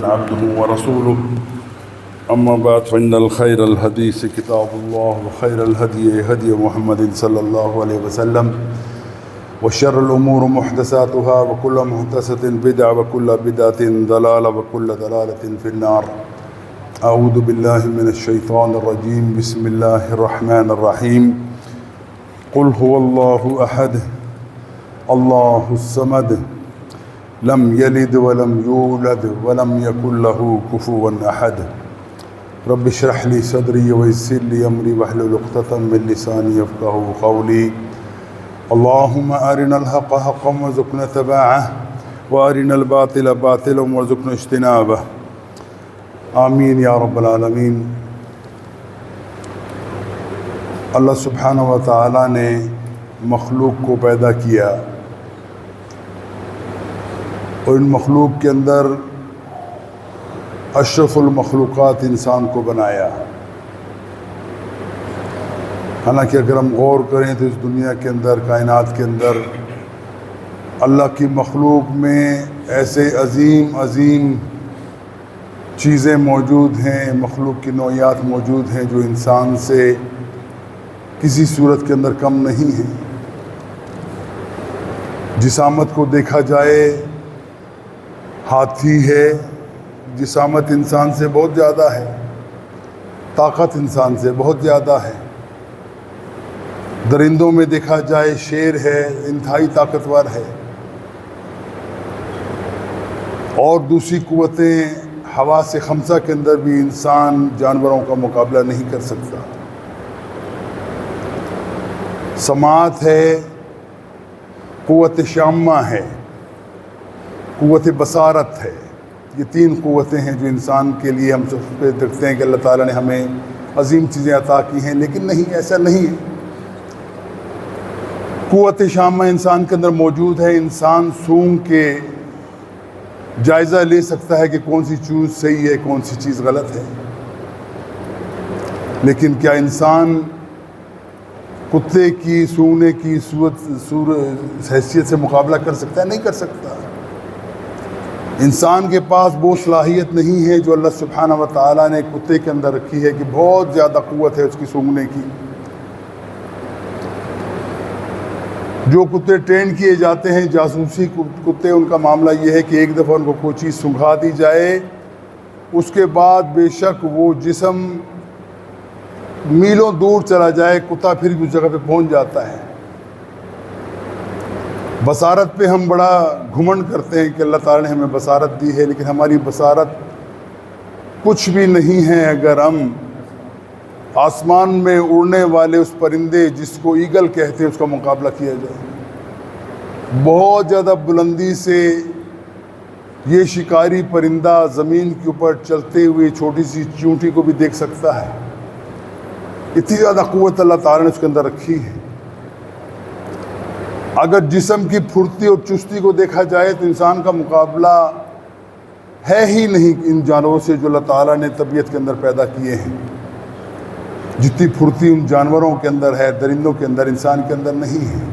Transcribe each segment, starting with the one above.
عبده ورسوله أما بعد فإن الخير الحديث كتاب الله وخير الهدي هدي محمد صلى الله عليه وسلم وشر الأمور محدثاتها وكل محدثة بدعة وكل بدعة ضلالة وكل ضلالة في النار. أعوذ بالله من الشيطان الرجيم. بسم الله الرحمن الرحيم. قل هو الله أحد الله الصمد لم يلد ولم يولد ولم يكن له كفوا أحد. رب اشرح لي صدري ويسر لي أمري واحلل عقدة من لساني يفقهوا قولي. اللهم أرنا الحق حقا وارزقنا اتباعه وأرنا الباطل باطلا وارزقنا اجتنابه. آمین یا رب العالمین. اللہ سبحانہ و تعالیٰ نے مخلوق کو پیدا کیا اور ان مخلوق کے اندر اشرف المخلوقات انسان کو بنایا. حالانکہ اگر ہم غور کریں تو اس دنیا کے اندر، کائنات کے اندر اللہ کی مخلوق میں ایسے عظیم عظیم چیزیں موجود ہیں، مخلوق کی نوعیات موجود ہیں جو انسان سے کسی صورت کے اندر کم نہیں ہیں. جسامت کو دیکھا جائے ہاتھی ہے، جسامت انسان سے بہت زیادہ ہے، طاقت انسان سے بہت زیادہ ہے. درندوں میں دیکھا جائے شیر ہے، انتہائی طاقتور ہے. اور دوسری قوتیں حواس خمسہ کے اندر بھی انسان جانوروں کا مقابلہ نہیں کر سکتا. سماعت ہے، قوت شامہ ہے، قوت بصارت ہے. یہ تین قوتیں ہیں جو انسان کے لیے ہم سب پہ دیکھتے ہیں کہ اللہ تعالیٰ نے ہمیں عظیم چیزیں عطا کی ہیں، لیکن نہیں، ایسا نہیں ہے. قوت شامہ انسان کے اندر موجود ہے. انسان سونگ کے جائزہ لے سکتا ہے کہ کون سی چیز صحیح ہے، کون سی چیز غلط ہے. لیکن کیا انسان کتے کی سونگنے کی حیثیت سے مقابلہ کر سکتا ہے؟ نہیں کر سکتا. انسان کے پاس وہ صلاحیت نہیں ہے جو اللہ سبحانہ و تعالیٰ نے کتے کے اندر رکھی ہے کہ بہت زیادہ قوت ہے اس کی سونگنے کی. جو کتے ٹرین کیے جاتے ہیں جاسوسی کتے، ان کا معاملہ یہ ہے کہ ایک دفعہ ان کو کوئی چیز سنگھا دی جائے، اس کے بعد بے شک وہ جسم میلوں دور چلا جائے، کتا پھر بھی اس جگہ پہ پہنچ جاتا ہے. بصارت پہ ہم بڑا گھمنڈ کرتے ہیں کہ اللہ تعالیٰ نے ہمیں بصارت دی ہے، لیکن ہماری بصارت کچھ بھی نہیں ہے اگر ہم آسمان میں اڑنے والے اس پرندے جس کو ایگل کہتے ہیں اس کا مقابلہ کیا جائے. بہت زیادہ بلندی سے یہ شکاری پرندہ زمین کے اوپر چلتے ہوئے چھوٹی سی چونٹی کو بھی دیکھ سکتا ہے. اتنی زیادہ قوت اللہ تعالیٰ نے اس کے اندر رکھی ہے. اگر جسم کی پھرتی اور چستی کو دیکھا جائے تو انسان کا مقابلہ ہے ہی نہیں ان جانوروں سے جو اللہ تعالیٰ نے طبیعت کے اندر پیدا کیے ہیں. جتنی پھرتی ان جانوروں کے اندر ہے، درندوں کے اندر، انسان کے اندر نہیں ہے.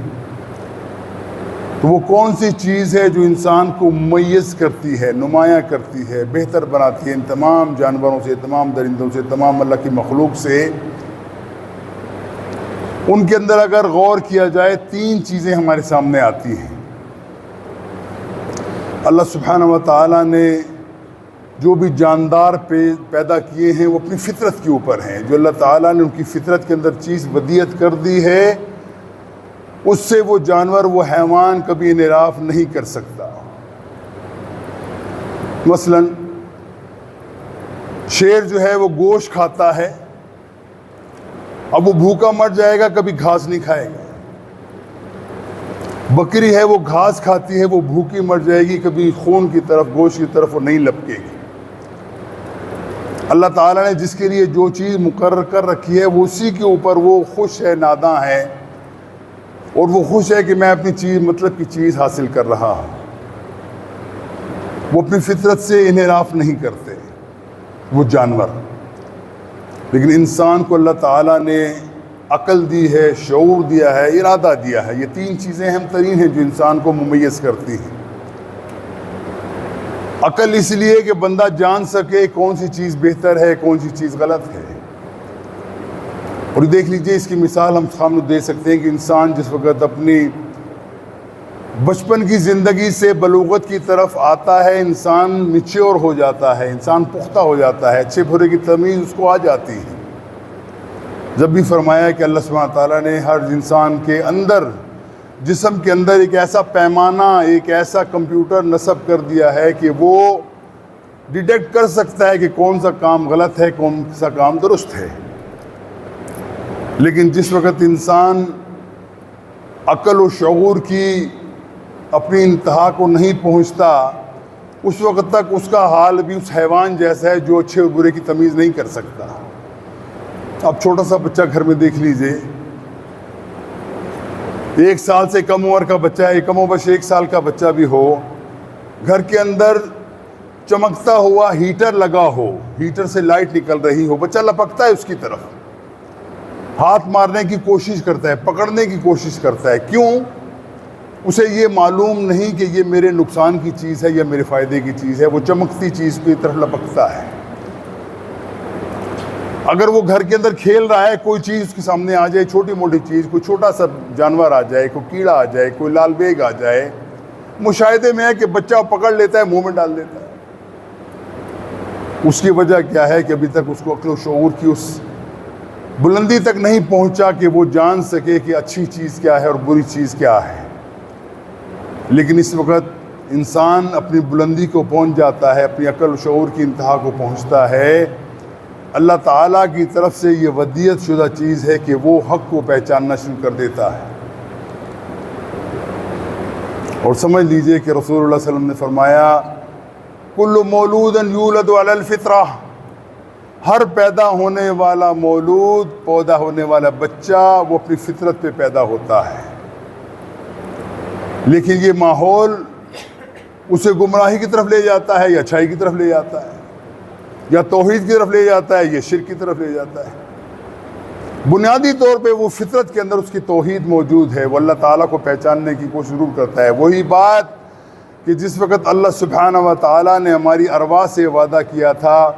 تو وہ کون سی چیز ہے جو انسان کو ممیز کرتی ہے، نمایاں کرتی ہے، بہتر بناتی ہے ان تمام جانوروں سے، تمام درندوں سے، تمام اللہ کی مخلوق سے؟ ان کے اندر اگر غور کیا جائے تین چیزیں ہمارے سامنے آتی ہیں. اللہ سبحانہ و تعالیٰ نے جو بھی جاندار پیدا کیے ہیں وہ اپنی فطرت کے اوپر ہیں. جو اللہ تعالیٰ نے ان کی فطرت کے اندر چیز ودیت کر دی ہے، اس سے وہ جانور، وہ حیوان کبھی انحراف نہیں کر سکتا. مثلا شیر جو ہے وہ گوشت کھاتا ہے، اب وہ بھوکا مر جائے گا، کبھی گھاس نہیں کھائے گا. بکری ہے وہ گھاس کھاتی ہے، وہ بھوکی مر جائے گی، کبھی خون کی طرف، گوشت کی طرف وہ نہیں لپکے گی. اللہ تعالیٰ نے جس کے لیے جو چیز مقرر کر رکھی ہے وہ اسی کے اوپر وہ خوش ہے، ناداں ہے، اور وہ خوش ہے کہ میں اپنی چیز، مطلب کی چیز حاصل کر رہا ہوں. وہ اپنی فطرت سے انحراف نہیں کرتے وہ جانور. لیکن انسان کو اللہ تعالیٰ نے عقل دی ہے، شعور دیا ہے، ارادہ دیا ہے. یہ تین چیزیں اہم ترین ہیں جو انسان کو ممیز کرتی ہیں. عقل اس لیے کہ بندہ جان سکے کون سی چیز بہتر ہے، کون سی چیز غلط ہے۔ اور دیکھ لیجئے اس کی مثال ہم سامنے دے سکتے ہیں کہ انسان جس وقت اپنی بچپن کی زندگی سے بلوغت کی طرف آتا ہے، انسان میچور ہو جاتا ہے، انسان پختہ ہو جاتا ہے، اچھے برے کی تمیز اس کو آ جاتی ہے۔ جب بھی فرمایا کہ اللہ سبحانہ تعالیٰ نے ہر انسان کے اندر، جسم کے اندر ایک ایسا پیمانہ، ایک ایسا کمپیوٹر نصب کر دیا ہے کہ وہ ڈیٹیکٹ کر سکتا ہے کہ کون سا کام غلط ہے، کون سا کام درست ہے۔ لیکن جس وقت انسان عقل و شعور کی اپنی انتہا کو نہیں پہنچتا، اس وقت تک اس کا حال بھی اس حیوان جیسا ہے جو اچھے اور برے کی تمیز نہیں کر سکتا۔ اب چھوٹا سا بچہ گھر میں دیکھ لیجئے، 1 سال سے کم عمر کا بچہ ہے، کم و بیش 1 سال کا بچہ بھی ہو، گھر کے اندر چمکتا ہوا ہیٹر لگا ہو، ہیٹر سے لائٹ نکل رہی ہو، بچہ لپکتا ہے اس کی طرف، ہاتھ مارنے کی کوشش کرتا ہے، پکڑنے کی کوشش کرتا ہے۔ کیوں؟ اسے یہ معلوم نہیں کہ یہ میرے نقصان کی چیز ہے یا میرے فائدے کی چیز ہے، وہ چمکتی چیز کی طرف لپکتا ہے۔ اگر وہ گھر کے اندر کھیل رہا ہے، کوئی چیز اس کے سامنے آ جائے، چھوٹی موٹی چیز، کوئی چھوٹا سا جانور آ جائے، کوئی کیڑا آ جائے، کوئی لال بیگ آ جائے، مشاہدے میں ہے کہ بچہ پکڑ لیتا ہے، منہ میں ڈال دیتا ہے۔ اس کی وجہ کیا ہے کہ ابھی تک اس کو عقل و شعور کی اس بلندی تک نہیں پہنچا کہ وہ جان سکے کہ اچھی چیز کیا ہے اور بری چیز کیا ہے۔ لیکن اس وقت انسان اپنی بلندی کو پہنچ جاتا ہے، اپنی عقل و شعور کی انتہا کو پہنچتا ہے۔ اللہ تعالیٰ کی طرف سے یہ ودیت شدہ چیز ہے کہ وہ حق کو پہچاننا شروع کر دیتا ہے۔ اور سمجھ لیجئے کہ رسول اللہ صلی اللہ علیہ وسلم نے فرمایا کل مولود یولد علی الفطرہ، ہر پیدا ہونے والا مولود، پیدا ہونے والا بچہ وہ اپنی فطرت پہ پیدا ہوتا ہے، لیکن یہ ماحول اسے گمراہی کی طرف لے جاتا ہے یا اچھائی کی طرف لے جاتا ہے، یا توحید کی طرف لے جاتا ہے یا شرک کی طرف لے جاتا ہے۔ بنیادی طور پہ وہ فطرت کے اندر اس کی توحید موجود ہے، وہ اللہ تعالیٰ کو پہچاننے کی کوشش ضرور کرتا ہے۔ وہی بات کہ جس وقت اللہ سبحانہ و تعالیٰ نے ہماری ارواح سے وعدہ کیا تھا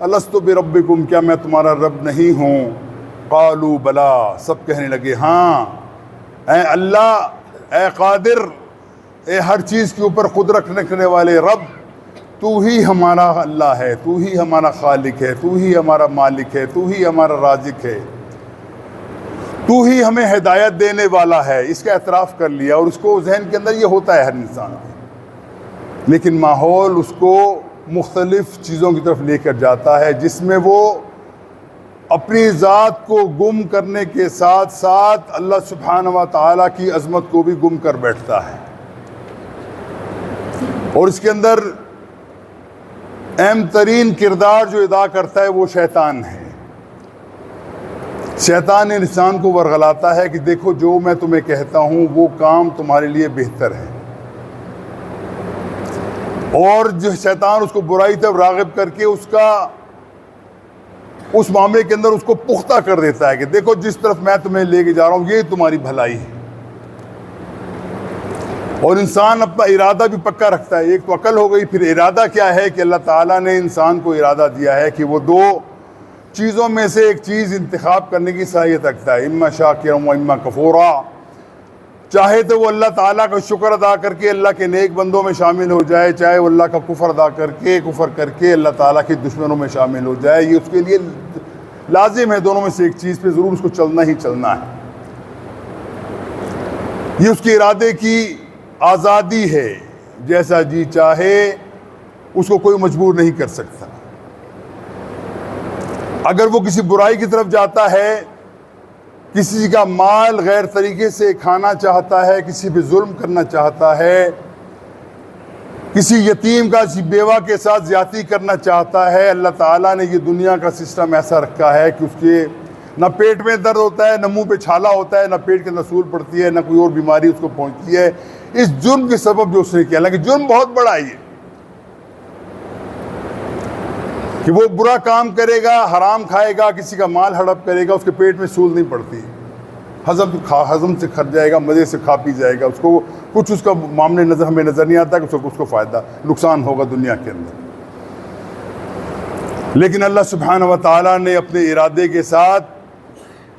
الست بربکم، کیا میں تمہارا رب نہیں ہوں؟ قالوا بلا، سب کہنے لگے ہاں، اے اللہ، اے قادر، اے ہر چیز کے اوپر قدرت رکھنے والے رب، تو ہی ہمارا اللہ ہے، تو ہی ہمارا خالق ہے، تو ہی ہمارا مالک ہے، تو ہی ہمارا رازق ہے، تو ہی ہمیں ہدایت دینے والا ہے۔ اس کا اعتراف کر لیا، اور اس کو ذہن کے اندر یہ ہوتا ہے ہر انسان کے، لیکن ماحول اس کو مختلف چیزوں کی طرف لے کر جاتا ہے جس میں وہ اپنی ذات کو گم کرنے کے ساتھ ساتھ اللہ سبحانہ و تعالیٰ کی عظمت کو بھی گم کر بیٹھتا ہے۔ اور اس کے اندر اہم ترین کردار جو ادا کرتا ہے وہ شیطان ہے۔ شیطان انسان کو ورغلاتا ہے کہ دیکھو جو میں تمہیں کہتا ہوں وہ کام تمہارے لیے بہتر ہے، اور جو شیطان اس کو برائی طرف راغب کر کے اس معاملے کے اندر اس کو پختہ کر دیتا ہے کہ دیکھو جس طرف میں تمہیں لے کے جا رہا ہوں یہ تمہاری بھلائی ہے۔ اور انسان اپنا ارادہ بھی پکا رکھتا ہے، ایک تو عقل ہو گئی، پھر ارادہ کیا ہے کہ اللہ تعالیٰ نے انسان کو ارادہ دیا ہے کہ وہ 2 چیزوں میں سے ایک چیز انتخاب کرنے کی صلاحیت رکھتا ہے، اما شاکرا و اما کفورا، چاہے تو وہ اللہ تعالیٰ کا شکر ادا کر کے اللہ کے نیک بندوں میں شامل ہو جائے، چاہے وہ اللہ کا کفر ادا کر کے اللہ تعالیٰ کے دشمنوں میں شامل ہو جائے۔ یہ اس کے لیے لازم ہے، دونوں میں سے ایک چیز پہ ضرور اس کو چلنا ہی چلنا ہے۔ یہ اس کے ارادے کی آزادی ہے، جیسا جی چاہے اس کو کوئی مجبور نہیں کر سکتا۔ اگر وہ کسی برائی کی طرف جاتا ہے، کسی کا مال غیر طریقے سے کھانا چاہتا ہے، کسی پہ ظلم کرنا چاہتا ہے، کسی یتیم کا کسی بیوہ کے ساتھ زیادتی کرنا چاہتا ہے، اللہ تعالیٰ نے یہ دنیا کا سسٹم ایسا رکھا ہے کہ اس کے نہ پیٹ میں درد ہوتا ہے، نہ منہ پہ چھالا ہوتا ہے، نہ پیٹ کے اندر سول پڑتی ہے، نہ کوئی اور بیماری اس کو پہنچتی ہے، اس جرم کے سبب جو اس نے کیا۔ حالانکہ جرم بہت بڑا ہے کہ وہ برا کام کرے گا، حرام کھائے گا، کسی کا مال ہڑپ کرے گا، اس کے پیٹ میں سول نہیں پڑتی، ہضم سے کھٹ جائے گا، مزے سے کھا پی جائے گا، اس کو کچھ اس کا معاملے ہمیں نظر نہیں آتا کہ اس کو فائدہ نقصان ہوگا دنیا کے اندر۔ لیکن اللہ سبحانہ و تعالیٰ نے اپنے ارادے کے ساتھ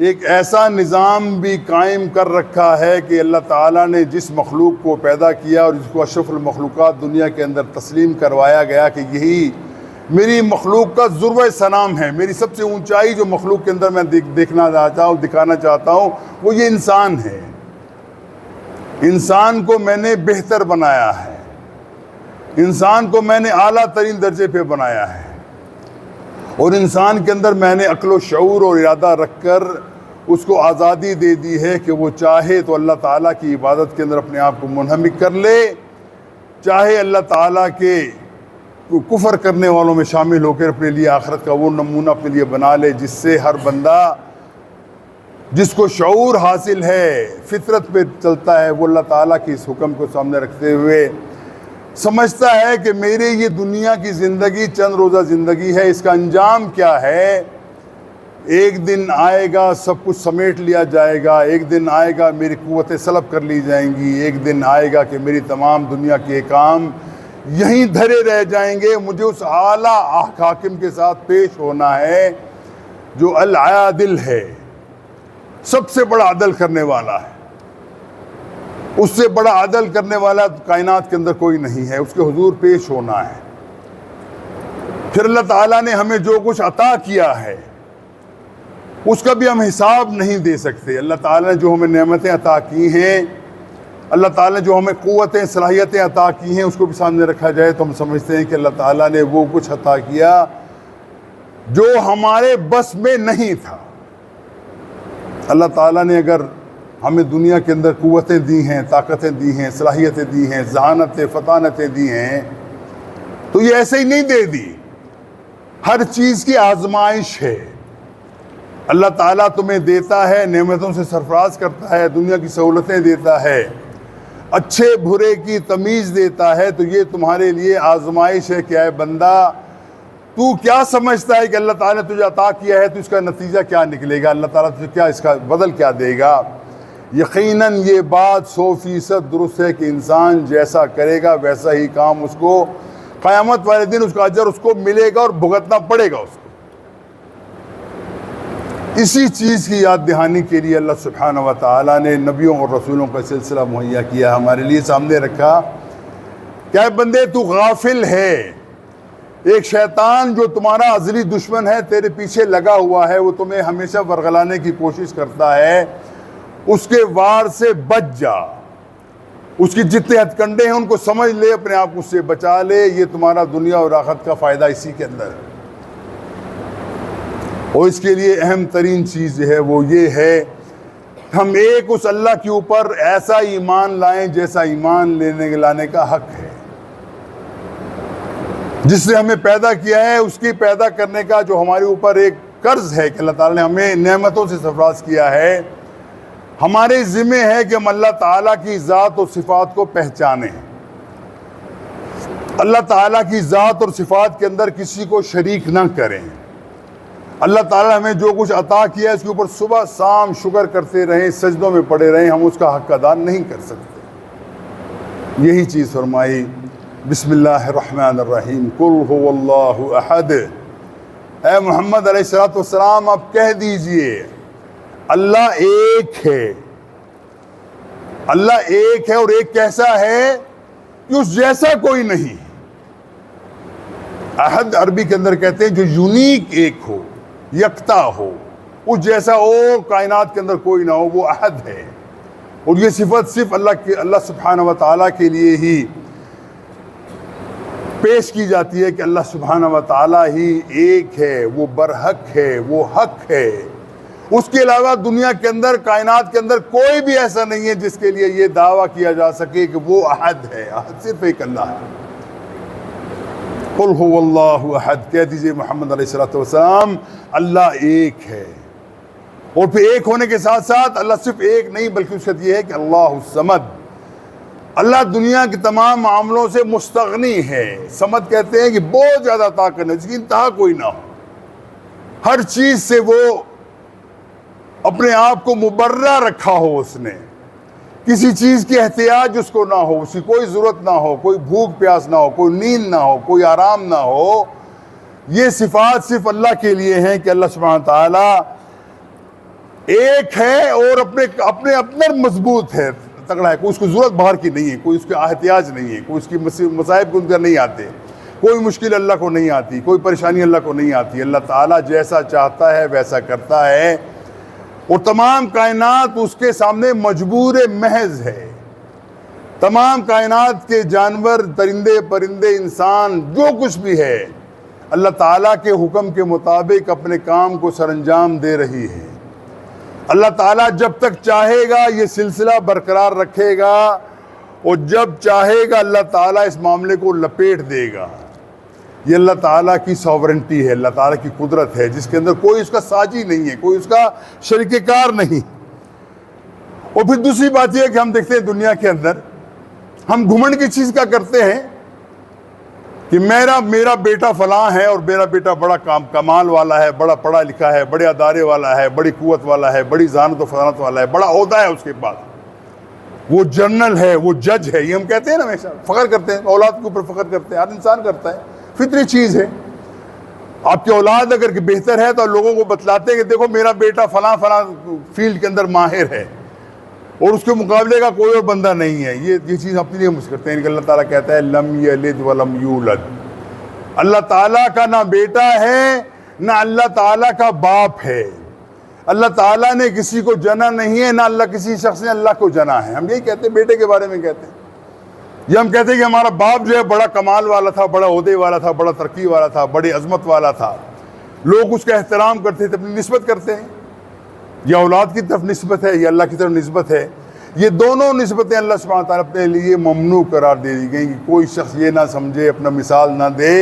ایک ایسا نظام بھی قائم کر رکھا ہے کہ اللہ تعالیٰ نے جس مخلوق کو پیدا کیا اور جس کو اشرف المخلوقات دنیا کے اندر تسلیم کروایا گیا کہ یہی میری مخلوق کا ذروۂ سنام ہے، میری سب سے اونچائی جو مخلوق کے اندر میں دکھانا چاہتا ہوں وہ یہ انسان ہے۔ انسان کو میں نے بہتر بنایا ہے، انسان کو میں نے اعلیٰ ترین درجے پہ بنایا ہے، اور انسان کے اندر میں نے عقل و شعور اور ارادہ رکھ کر اس کو آزادی دے دی ہے کہ وہ چاہے تو اللہ تعالیٰ کی عبادت کے اندر اپنے آپ کو منہمک کر لے، چاہے اللہ تعالیٰ کے کفر کرنے والوں میں شامل ہو کر اپنے لیے آخرت کا وہ نمونہ اپنے لیے بنا لے جس سے ہر بندہ جس کو شعور حاصل ہے، فطرت پہ چلتا ہے، وہ اللہ تعالیٰ کی اس حکم کو سامنے رکھتے ہوئے سمجھتا ہے کہ میرے یہ دنیا کی زندگی چند روزہ زندگی ہے، اس کا انجام کیا ہے؟ ایک دن آئے گا سب کچھ سمیٹ لیا جائے گا، ایک دن آئے گا میری قوتیں سلب کر لی جائیں گی، ایک دن آئے گا کہ میری تمام دنیا کے کام یہیں دھرے رہ جائیں گے، مجھے اس اعلیٰ حاکم کے ساتھ پیش ہونا ہے جو العادل ہے، سب سے بڑا عدل کرنے والا ہے، اس سے بڑا عدل کرنے والا کائنات کے اندر کوئی نہیں ہے، اس کے حضور پیش ہونا ہے۔ پھر اللہ تعالیٰ نے ہمیں جو کچھ عطا کیا ہے اس کا بھی ہم حساب نہیں دے سکتے۔ اللہ تعالیٰ نے جو ہمیں نعمتیں عطا کی ہیں، اللہ تعالیٰ نے جو ہمیں قوتیں صلاحیتیں عطا کی ہیں، اس کو بھی سامنے رکھا جائے تو ہم سمجھتے ہیں کہ اللہ تعالیٰ نے وہ کچھ عطا کیا جو ہمارے بس میں نہیں تھا۔ اللہ تعالیٰ نے اگر ہمیں دنیا کے اندر قوتیں دی ہیں، طاقتیں دی ہیں، صلاحیتیں دی ہیں، ذہانتیں فطانتیں دی ہیں تو یہ ایسے ہی نہیں دے دی، ہر چیز کی آزمائش ہے۔ اللہ تعالیٰ تمہیں دیتا ہے، نعمتوں سے سرفراز کرتا ہے، دنیا کی سہولتیں دیتا ہے، اچھے برے کی تمیز دیتا ہے، تو یہ تمہارے لیے آزمائش ہے کہ اے بندہ تو کیا سمجھتا ہے کہ اللہ تعالیٰ نے تجھے عطا کیا ہے تو اس کا نتیجہ کیا نکلے گا، اللہ تعالیٰ تجھے کیا اس کا بدل کیا دے گا۔ یقیناً یہ بات 100% درست ہے کہ انسان جیسا کرے گا ویسا ہی کام اس کو قیامت والے دن اس کا اجر اس کو ملے گا اور بھگتنا پڑے گا اس کو۔ اسی چیز کی یاد دہانی کے لیے اللہ سبحانہ و تعالیٰ نے نبیوں اور رسولوں کا سلسلہ مہیا کیا، ہمارے لیے سامنے رکھا کہ اے بندے تو غافل ہے، ایک شیطان جو تمہارا ازلی دشمن ہے تیرے پیچھے لگا ہوا ہے، وہ تمہیں ہمیشہ ورغلانے کی کوشش کرتا ہے، اس کے وار سے بچ جا، اس کی جتنے ہتھ کنڈے ہیں ان کو سمجھ لے، اپنے آپ کو اس سے بچا لے، یہ تمہارا دنیا اور آخرت کا فائدہ اسی کے اندر ہے۔ اور اس کے لیے اہم ترین چیز جو ہے وہ یہ ہے ہم ایک اس اللہ کے اوپر ایسا ایمان لائیں جیسا ایمان لانے کا حق ہے، جس نے ہمیں پیدا کیا ہے، اس کی پیدا کرنے کا جو ہمارے اوپر ایک قرض ہے کہ اللہ تعالیٰ نے ہمیں نعمتوں سے سرفراز کیا ہے، ہمارے ذمہ ہے کہ ہم اللہ تعالیٰ کی ذات اور صفات کو پہچانیں، اللہ تعالیٰ کی ذات اور صفات کے اندر کسی کو شریک نہ کریں۔ اللہ تعالیٰ ہمیں جو کچھ عطا کیا ہے اس کے اوپر صبح شام شکر کرتے رہیں، سجدوں میں پڑے رہیں، ہم اس کا حق ادا نہیں کر سکتے۔ یہی چیز فرمائی بسم اللہ الرحمن الرحیم، قل هو اللہ احد، اے محمد علیہ السلام آپ کہہ دیجئے اللہ ایک ہے، اللہ ایک ہے، اور ایک کیسا ہے کہ اس جیسا کوئی نہیں۔ احد عربی کے اندر کہتے ہیں جو یونیک ایک ہو، یکتا ہو، اس جیسا اور کائنات کے اندر کوئی نہ ہو، وہ احد ہے۔ اور یہ صفت صرف اللہ سبحانہ و تعالیٰ کے لیے ہی پیش کی جاتی ہے کہ اللہ سبحانہ و تعالیٰ ہی ایک ہے، وہ برحق ہے، وہ حق ہے۔ اس کے علاوہ دنیا کے اندر کائنات کے اندر کوئی بھی ایسا نہیں ہے جس کے لیے یہ دعویٰ کیا جا سکے کہ وہ احد ہے، احد صرف ایک اللہ ہے۔ قل هو اللہ احد، کہہ دیجئے محمد علیہ السلام اللہ ایک ہے۔ اور پھر ایک ہونے کے ساتھ ساتھ اللہ صرف ایک نہیں بلکہ اس کا یہ ہے کہ اللہ الصمد، اللہ دنیا کے تمام معاملوں سے مستغنی ہے۔ صمد کہتے ہیں کہ بہت زیادہ طاقت ہے، جس کی انتہا کوئی نہ ہو، ہر چیز سے وہ اپنے آپ کو مبرہ رکھا ہو، اس نے کسی چیز کی احتیاج اس کو نہ ہو، اس کی کوئی ضرورت نہ ہو، کوئی بھوک پیاس نہ ہو، کوئی نیند نہ ہو، کوئی آرام نہ ہو، یہ صفات صرف اللہ کے لیے ہیں کہ اللہ سبحانہ تعالیٰ ایک ہے اور اپنے اندر مضبوط ہے، تگڑا ہے، کوئی اس کو ضرورت باہر کی نہیں ہے، کوئی اس کے احتیاج نہیں ہے، کوئی اس کی مصائب کو اندر نہیں آتے، کوئی مشکل اللہ کو نہیں آتی، کوئی پریشانی اللہ کو نہیں آتی۔ اللہ تعالیٰ جیسا چاہتا ہے ویسا کرتا ہے، اور تمام کائنات اس کے سامنے مجبور محض ہے۔ تمام کائنات کے جانور، درندے پرندے، انسان، جو کچھ بھی ہے، اللہ تعالیٰ کے حکم کے مطابق اپنے کام کو سر انجام دے رہی ہے۔ اللہ تعالیٰ جب تک چاہے گا یہ سلسلہ برقرار رکھے گا، اور جب چاہے گا اللہ تعالیٰ اس معاملے کو لپیٹ دے گا۔ یہ اللہ تعالیٰ کی ساورنٹی ہے، اللہ تعالیٰ کی قدرت ہے، جس کے اندر کوئی اس کا ساجی نہیں ہے، کوئی اس کا شریک کار نہیں۔ اور پھر دوسری بات یہ ہے کہ ہم دیکھتے ہیں دنیا کے اندر ہم گھمنڈ کی چیز کیا کرتے ہیں کہ میرا بیٹا فلاں ہے، اور میرا بیٹا بڑا کمال والا ہے، بڑا پڑھا لکھا ہے، بڑے ادارے والا ہے، بڑی قوت والا ہے، بڑی ذہانت و فطانت والا ہے، بڑا عہدہ ہے اس کے پاس، وہ جنرل ہے، وہ جج ہے۔ یہ ہم کہتے ہیں نا، ہمیشہ فخر کرتے ہیں، اولاد کے اوپر فخر کرتے ہیں، ہر انسان کرتا ہے، فطری چیز ہے۔ آپ کی اولاد اگر بہتر ہے تو لوگوں کو بتلاتے ہیں کہ دیکھو میرا بیٹا فلاں فیلڈ کے اندر ماہر ہے، اور اس کے مقابلے کا کوئی اور بندہ نہیں ہے۔ یہ چیز اپنے لیے ہم کرتے ہیں کہ اللہ تعالیٰ کہتا ہے لم یلد ولم یولد۔ اللہ تعالیٰ کا نہ بیٹا ہے نہ اللہ تعالیٰ کا باپ ہے۔ اللہ تعالیٰ نے کسی کو جنا نہیں ہے، نہ اللہ کسی شخص نے اللہ کو جنا ہے۔ ہم یہی کہتے ہیں، بیٹے کے بارے میں کہتے ہیں، یہ ہم کہتے ہیں کہ ہمارا باپ جو ہے بڑا کمال والا تھا، بڑا عہدے والا تھا، بڑا ترقی والا تھا، بڑی عظمت والا تھا، لوگ اس کا احترام کرتے تھے، اپنی نسبت کرتے ہیں۔ یہ اولاد کی طرف نسبت ہے، یہ اللہ کی طرف نسبت ہے۔ یہ دونوں نسبتیں اللہ سبحانہ تعالیٰ اپنے لیے ممنوع قرار دے دی گئیں کہ کوئی شخص یہ نہ سمجھے، اپنا مثال نہ دے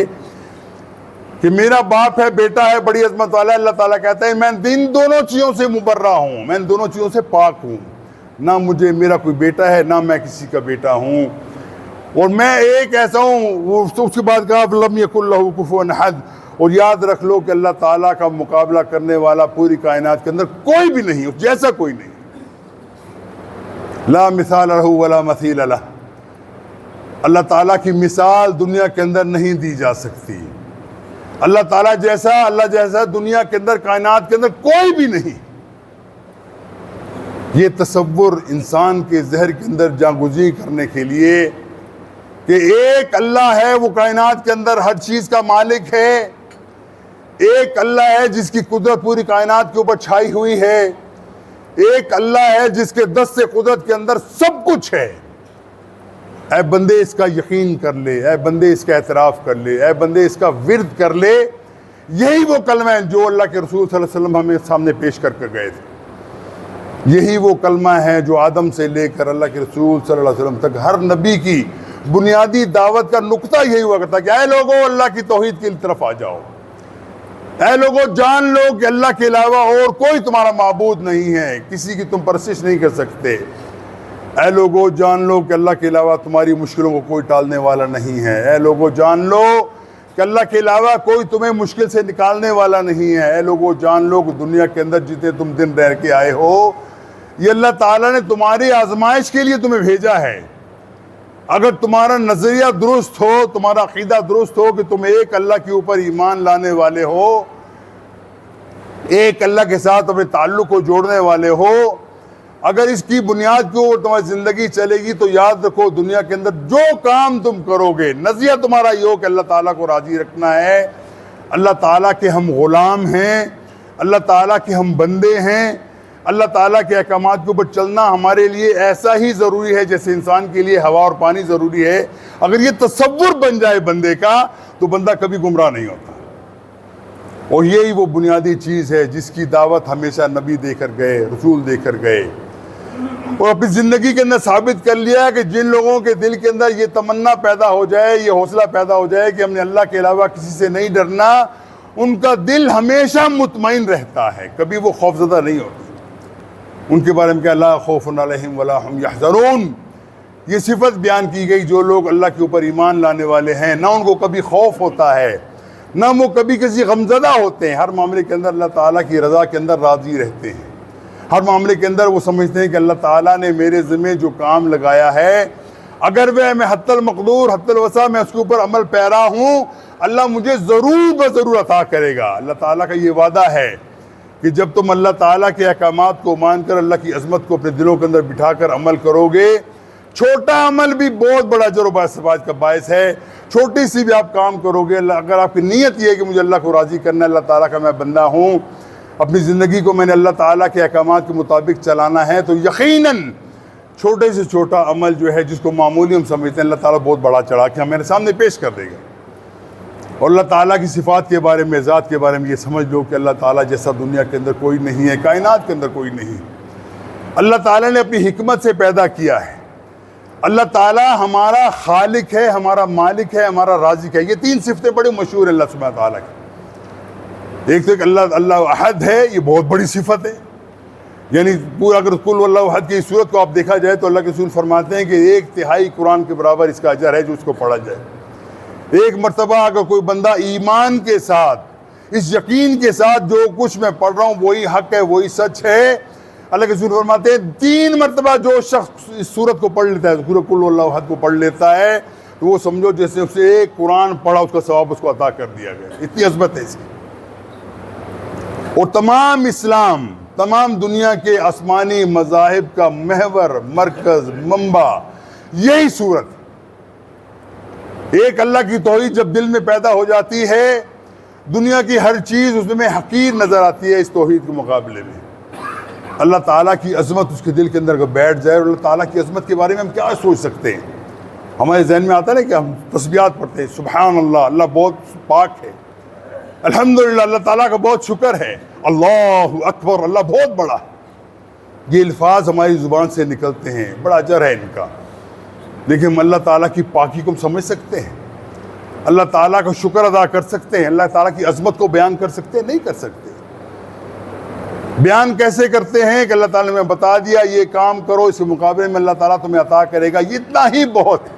کہ میرا باپ ہے، بیٹا ہے، بڑی عظمت والا ہے۔ اللہ تعالیٰ کہتا ہے میں ان دونوں چیزوں سے مبرہ ہوں، میں ان دونوں چیزوں سے پاک ہوں، نہ مجھے میرا کوئی بیٹا ہے، نہ میں کسی کا بیٹا ہوں، اور میں ایک ایسا ہوں۔ اس کے بعد کہا لم یکن لہ کفوا احد، اور یاد رکھ لو کہ اللہ تعالیٰ کا مقابلہ کرنے والا پوری کائنات کے اندر کوئی بھی نہیں، اس جیسا کوئی نہیں۔ لا مثال لہ ولا مثیل لہ، اللہ تعالیٰ کی مثال دنیا کے اندر نہیں دی جا سکتی۔ اللہ تعالیٰ جیسا، اللہ جیسا دنیا کے اندر، کائنات کے اندر کوئی بھی نہیں۔ یہ تصور انسان کے ذہن کے اندر جاگزین کرنے کے لیے کہ ایک اللہ ہے، وہ کائنات کے اندر ہر چیز کا مالک ہے، ایک اللہ ہے جس کی قدرت پوری کائنات کے اوپر چھائی ہوئی ہے، ایک اللہ ہے جس کے دست قدرت کے اندر سب کچھ ہے۔ اے بندے اس کا یقین کر لے، اے بندے اس کا اعتراف کر لے، اے بندے اس کا ورد کر لے۔ یہی وہ کلمہ ہے جو اللہ کے رسول صلی اللہ علیہ وسلم ہمیں سامنے پیش کر کے گئے تھے۔ یہی وہ کلمہ ہے جو آدم سے لے کر اللہ کے رسول صلی اللہ علیہ وسلم تک ہر نبی کی بنیادی دعوت کا نقطہ یہی ہوا کرتا کہ اے لوگوں اللہ کی توحید کی طرف آ جاؤ، اے لوگوں جان لو کہ اللہ کے علاوہ اور کوئی تمہارا معبود نہیں ہے، کسی کی تم پرستش نہیں کر سکتے۔ اے لوگوں جان لو کہ اللہ کے علاوہ تمہاری مشکلوں کو کوئی ٹالنے والا نہیں ہے۔ اے لوگوں جان لو کہ اللہ کے علاوہ کوئی تمہیں مشکل سے نکالنے والا نہیں ہے۔ اے لوگوں جان لو کہ دنیا کے اندر جتنے تم دن رہ کے آئے ہو، یہ اللہ تعالیٰ نے تمہاری آزمائش کے لیے تمہیں بھیجا ہے۔ اگر تمہارا نظریہ درست ہو، تمہارا عقیدہ درست ہو کہ تم ایک اللہ کے اوپر ایمان لانے والے ہو، ایک اللہ کے ساتھ اپنے تعلق کو جوڑنے والے ہو، اگر اس کی بنیاد کے اوپر تمہاری زندگی چلے گی تو یاد رکھو دنیا کے اندر جو کام تم کرو گے، نظریہ تمہارا یہ ہو کہ اللہ تعالیٰ کو راضی رکھنا ہے، اللہ تعالیٰ کے ہم غلام ہیں، اللہ تعالیٰ کے ہم بندے ہیں، اللہ تعالیٰ کے احکامات کے اوپر چلنا ہمارے لیے ایسا ہی ضروری ہے جیسے انسان کے لیے ہوا اور پانی ضروری ہے۔ اگر یہ تصور بن جائے بندے کا تو بندہ کبھی گمراہ نہیں ہوتا۔ اور یہی وہ بنیادی چیز ہے جس کی دعوت ہمیشہ نبی دے کر گئے، رسول دے کر گئے، اور اپنی زندگی کے اندر ثابت کر لیا کہ جن لوگوں کے دل کے اندر یہ تمنا پیدا ہو جائے، یہ حوصلہ پیدا ہو جائے کہ ہم نے اللہ کے علاوہ کسی سے نہیں ڈرنا، ان کا دل ہمیشہ مطمئن رہتا ہے، کبھی وہ خوفزدہ نہیں ہوتے۔ ان کے بارے میں کہ لا خوف علیہم ولا ہم یحزنون، یہ صفت بیان کی گئی جو لوگ اللہ کے اوپر ایمان لانے والے ہیں، نہ ان کو کبھی خوف ہوتا ہے، نہ وہ کبھی کسی غمزدہ ہوتے ہیں، ہر معاملے کے اندر اللہ تعالیٰ کی رضا کے اندر راضی رہتے ہیں۔ ہر معاملے کے اندر وہ سمجھتے ہیں کہ اللہ تعالیٰ نے میرے ذمہ جو کام لگایا ہے، اگر میں حتی المقدور حتی الوسع میں اس کے اوپر عمل پیرا ہوں، اللہ مجھے ضرور بضرور عطا کرے گا۔ اللہ تعالیٰ کا یہ وعدہ ہے کہ جب تم اللہ تعالیٰ کے احکامات کو مان کر اللہ کی عظمت کو اپنے دلوں کے اندر بٹھا کر عمل کرو گے، چھوٹا عمل بھی بہت بڑا اجر و ثواب کا باعث ہے۔ چھوٹی سی بھی آپ کام کرو گے، اگر آپ کی نیت یہ ہے کہ مجھے اللہ کو راضی کرنا ہے، اللہ تعالیٰ کا میں بندہ ہوں، اپنی زندگی کو میں نے اللہ تعالیٰ کے احکامات کے مطابق چلانا ہے، تو یقیناً چھوٹے سے چھوٹا عمل جو ہے جس کو معمولی ہم سمجھتے ہیں، اللہ تعالیٰ بہت بڑا چڑھا کے ہمارے سامنے پیش کر دے گا۔ اور اللہ تعالیٰ کی صفات کے بارے میں، ذات کے بارے میں یہ سمجھ لو کہ اللہ تعالیٰ جیسا دنیا کے اندر کوئی نہیں ہے، کائنات کے اندر کوئی نہیں۔ اللہ تعالیٰ نے اپنی حکمت سے پیدا کیا ہے۔ اللہ تعالیٰ ہمارا خالق ہے، ہمارا مالک ہے، ہمارا رازق ہے۔ یہ تین صفتیں بڑی مشہور ہیں اللہ سبحانہ تعالیٰ کی۔ ایک تو کہ اللہ احد ہے، یہ بہت بڑی صفت ہے، یعنی پورا اگر قل اللہ احد کی صورت کو آپ دیکھا جائے تو اللہ کے رسول فرماتے ہیں کہ 1/3 قرآن کے برابر اس کا اجر ہے جو اس کو پڑھا جائے۔ ایک مرتبہ اگر کوئی بندہ ایمان کے ساتھ، اس یقین کے ساتھ جو کچھ میں پڑھ رہا ہوں وہی حق ہے، وہی سچ ہے، اللہ کے رسول فرماتے ہیں 3 مرتبہ جو شخص اس سورت کو پڑھ لیتا ہے، سورہ قل اللہ احد کو پڑھ لیتا ہے، تو وہ سمجھو جیسے اسے ایک قرآن پڑھا اس کا ثواب اس کو عطا کر دیا گیا۔ اتنی عظمت ہے اس کی۔ اور تمام اسلام، تمام دنیا کے آسمانی مذاہب کا محور، مرکز، منبع یہی سورت۔ ایک اللہ کی توحید جب دل میں پیدا ہو جاتی ہے، دنیا کی ہر چیز اس میں حقیر نظر آتی ہے اس توحید کے مقابلے میں۔ اللہ تعالیٰ کی عظمت اس کے دل کے اندر اگر بیٹھ جائے، اور اللہ تعالیٰ کی عظمت کے بارے میں ہم کیا سوچ سکتے ہیں؟ ہمارے ذہن میں آتا ہے نا کہ ہم تسبیحات پڑھتے ہیں، سبحان اللہ، اللہ بہت پاک ہے، الحمدللہ اللہ تعالیٰ کا بہت شکر ہے، اللہ اکبر، اللہ بہت بڑا۔ یہ الفاظ ہماری زبان سے نکلتے ہیں، بڑا اجر ہے ان کا، لیکن ہم اللہ تعالیٰ کی پاکی کو سمجھ سکتے ہیں، اللہ تعالیٰ کا شکر ادا کر سکتے ہیں، اللہ تعالیٰ کی عظمت کو بیان کر سکتے ہیں؟ نہیں کر سکتے۔ بیان کیسے کرتے ہیں کہ اللہ تعالیٰ نے بتا دیا یہ کام کرو، اس کے مقابلے میں اللہ تعالیٰ تمہیں عطا کرے گا، اتنا ہی بہت ہے۔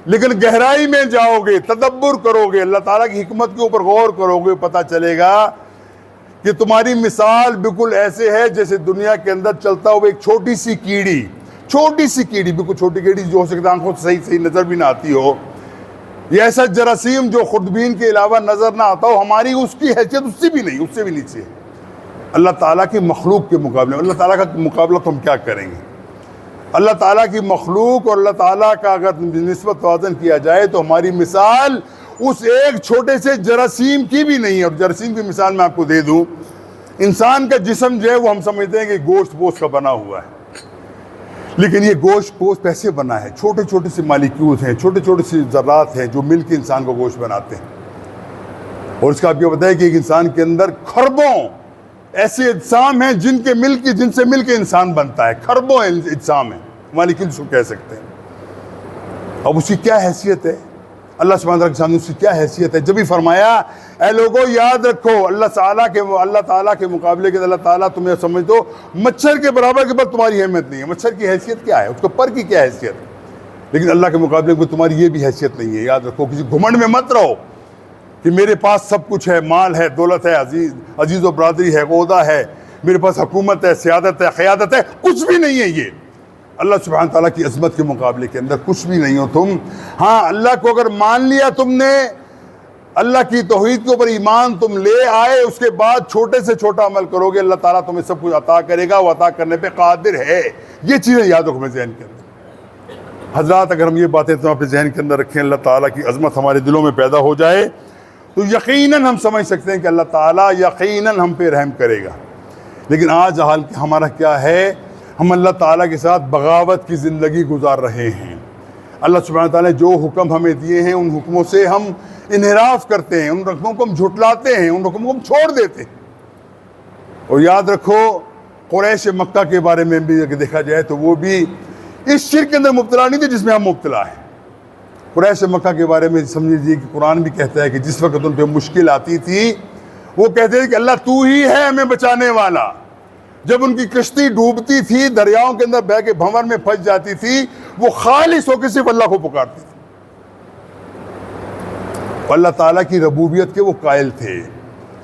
لیکن گہرائی میں جاؤ گے، تدبر کرو گے، اللہ تعالیٰ کی حکمت کے اوپر غور کرو گے، پتہ چلے گا کہ تمہاری مثال بالکل ایسے ہے جیسے دنیا کے اندر چلتا ہوا ایک چھوٹی سی کیڑی، بالکل چھوٹی کیڑی جو ہو سکتا ہے آنکھوں سے صحیح نظر بھی نہ آتی ہو، یہ ایسا جراثیم جو خوردبین کے علاوہ نظر نہ آتا ہو، ہماری اس کی حیثیت اس سے بھی نہیں، اس سے بھی نیچے ہے۔ اللہ تعالیٰ کی مخلوق کے مقابلے میں، اللہ تعالیٰ کا مقابلہ تو ہم کیا کریں گے؟ اللہ تعالیٰ کی مخلوق اور اللہ تعالیٰ کا اگر نسبت توازن کیا جائے تو ہماری مثال اس ایک چھوٹے سے جراثیم کی بھی نہیں ہے۔ اور جراثیم کی مثال میں آپ کو دے دوں، انسان کا جسم جو ہے وہ ہم سمجھتے ہیں کہ گوشت پوست کا بنا ہوا ہے، لیکن یہ گوشت پوست کیسے بنا ہے؟ چھوٹے چھوٹے سے مالیکیولز ہیں، چھوٹے چھوٹے سے ذرات ہیں جو مل کے انسان کو گوشت بناتے ہیں۔ اور اس کا آپ یہ بتائیں کہ ایک انسان کے اندر خربوں ایسے اجسام ہیں جن سے مل کے انسان بنتا ہے، خربوں اجسام ہیں، مالیکیولز کو کہہ سکتے ہیں۔ اب اس کی کیا حیثیت ہے؟ اللہ سبحانہ وتعالیٰ کے سامنے اس کی کیا حیثیت ہے؟ جب ہی فرمایا اے لوگوں یاد رکھو اللہ تعالیٰ کے مقابلے کے اللہ تعالیٰ تمہیں سمجھ دو مچھر کے برابر کے بعد تمہاری اہمیت نہیں ہے۔ مچھر کی حیثیت کیا ہے؟ اس کو پر کی کیا حیثیت ہے؟ لیکن اللہ کے مقابلے میں تمہاری یہ بھی حیثیت نہیں ہے۔ یاد رکھو، کسی گھمنڈ میں مت رہو کہ میرے پاس سب کچھ ہے، مال ہے، دولت ہے، عزیز و برادری ہے، عہدہ ہے، میرے پاس حکومت ہے، سیادت ہے، قیادت ہے، کچھ بھی نہیں ہے۔ یہ اللہ سبحانہ تعالیٰ کی عظمت کے مقابلے کے اندر کچھ بھی نہیں ہو تم۔ ہاں، اللہ کو اگر مان لیا تم نے، اللہ کی توحید کے اوپر ایمان تم لے آئے، اس کے بعد چھوٹے سے چھوٹا عمل کرو گے، اللہ تعالیٰ تمہیں سب کچھ عطا کرے گا، وہ عطا کرنے پہ قادر ہے۔ یہ چیزیں یاد رکھو اپنے ذہن کے اندر۔ حضرات، اگر ہم یہ باتیں تو اپنے ذہن کے اندر رکھیں، اللہ تعالیٰ کی عظمت ہمارے دلوں میں پیدا ہو جائے تو یقیناً ہم سمجھ سکتے ہیں کہ اللہ تعالیٰ یقیناً ہم پہ رحم کرے گا۔ لیکن آج حال ہمارا کیا ہے؟ ہم اللہ تعالیٰ کے ساتھ بغاوت کی زندگی گزار رہے ہیں۔ اللہ سبحانہ تعالیٰ نے جو حکم ہمیں دیے ہیں ان حکموں سے ہم انحراف کرتے ہیں، ان حکموں کو ہم جھٹلاتے ہیں، ان حکموں کو ہم چھوڑ دیتے ہیں۔ اور یاد رکھو، قریش مکہ کے بارے میں بھی اگر دیکھا جائے تو وہ بھی اس شرک کے اندر مبتلا نہیں تھے جس میں ہم مبتلا ہیں۔ قریش مکہ کے بارے میں سمجھ لیجیے کہ قرآن بھی کہتا ہے کہ جس وقت ان پہ مشکل آتی تھی وہ کہتے تھے کہ اللہ تو ہی ہے ہمیں بچانے والا۔ جب ان کی کشتی ڈوبتی تھی، دریاؤں کے اندر بہہ کے بھنور میں پھنس جاتی تھی، وہ خالص ہو کے صرف اللہ کو پکارتی تھی۔ اللہ تعالیٰ کی ربوبیت کے وہ قائل تھے،